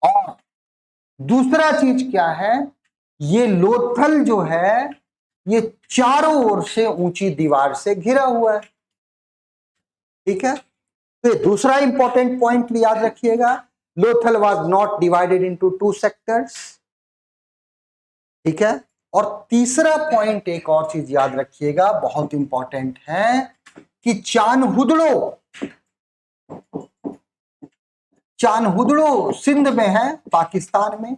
और दूसरा चीज क्या है, ये लोथल जो है ये चारों ओर से ऊंची दीवार से घिरा हुआ है। ठीक है, तो ये दूसरा इंपॉर्टेंट पॉइंट भी याद रखिएगा, Lothal was not divided into 2 sectors. ठीक है, और तीसरा पॉइंट, एक और चीज याद रखिएगा, बहुत इंपॉर्टेंट है, कि चानहुदड़ो सिंध में है, पाकिस्तान में।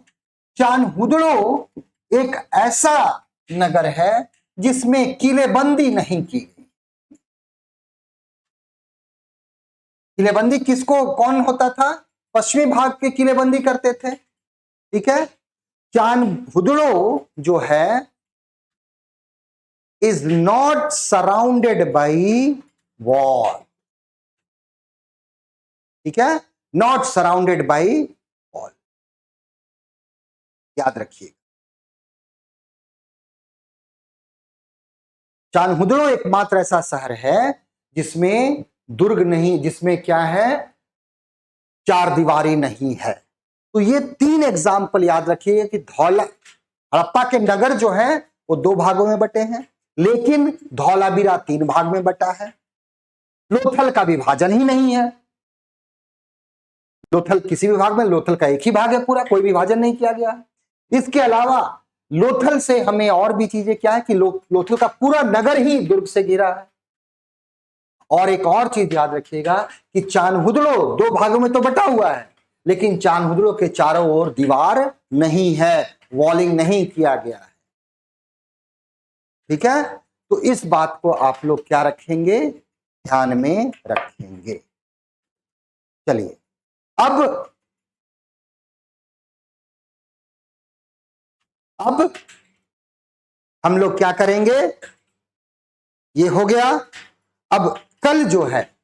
चानहुदड़ो एक ऐसा नगर है जिसमें किलेबंदी नहीं की गई। किलेबंदी किसको, कौन होता था, पश्चिमी भाग के किलेबंदी करते थे। ठीक है, चानहुदड़ो जो है is not surrounded by wall. ठीक है, नॉट सराउंडेड बाई वॉल, याद रखिए। चानहुदड़ो एकमात्र ऐसा शहर है जिसमें दुर्ग नहीं, जिसमें क्या है, 4 दीवारी नहीं है। तो ये 3 एग्जाम्पल याद रखिए कि हड़प्पा के नगर जो है वो 2 भागों में बटे हैं, लेकिन धौलावीरा 3 भाग में बटा है। लोथल का विभाजन ही नहीं है, लोथल किसी भी भाग में, लोथल का एक ही भाग है पूरा, कोई विभाजन नहीं किया गया। इसके अलावा लोथल से हमें और भी चीजें क्या है कि लोथल का पूरा नगर ही दुर्ग से घिरा है। और एक और चीज याद रखिएगा कि चानहुदड़ो 2 भागों में तो बटा हुआ है, लेकिन चानहुदड़ो के चारों ओर दीवार नहीं है, वॉलिंग नहीं किया गया है। ठीक है, तो इस बात को आप लोग क्या रखेंगे, ध्यान में रखेंगे। चलिए, अब हम लोग क्या करेंगे, ये हो गया। अब कल जो है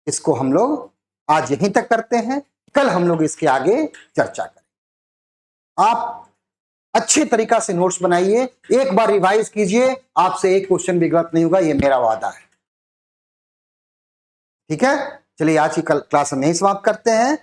इसको हम लोग आज यहीं तक करते हैं, कल हम लोग इसके आगे चर्चा करें। आप अच्छे तरीका से नोट्स बनाइए, एक बार रिवाइज कीजिए, आपसे एक क्वेश्चन भी गलत नहीं होगा, ये मेरा वादा है। ठीक है, चलिए आज की कल क्लास हम यहीं समाप्त करते हैं।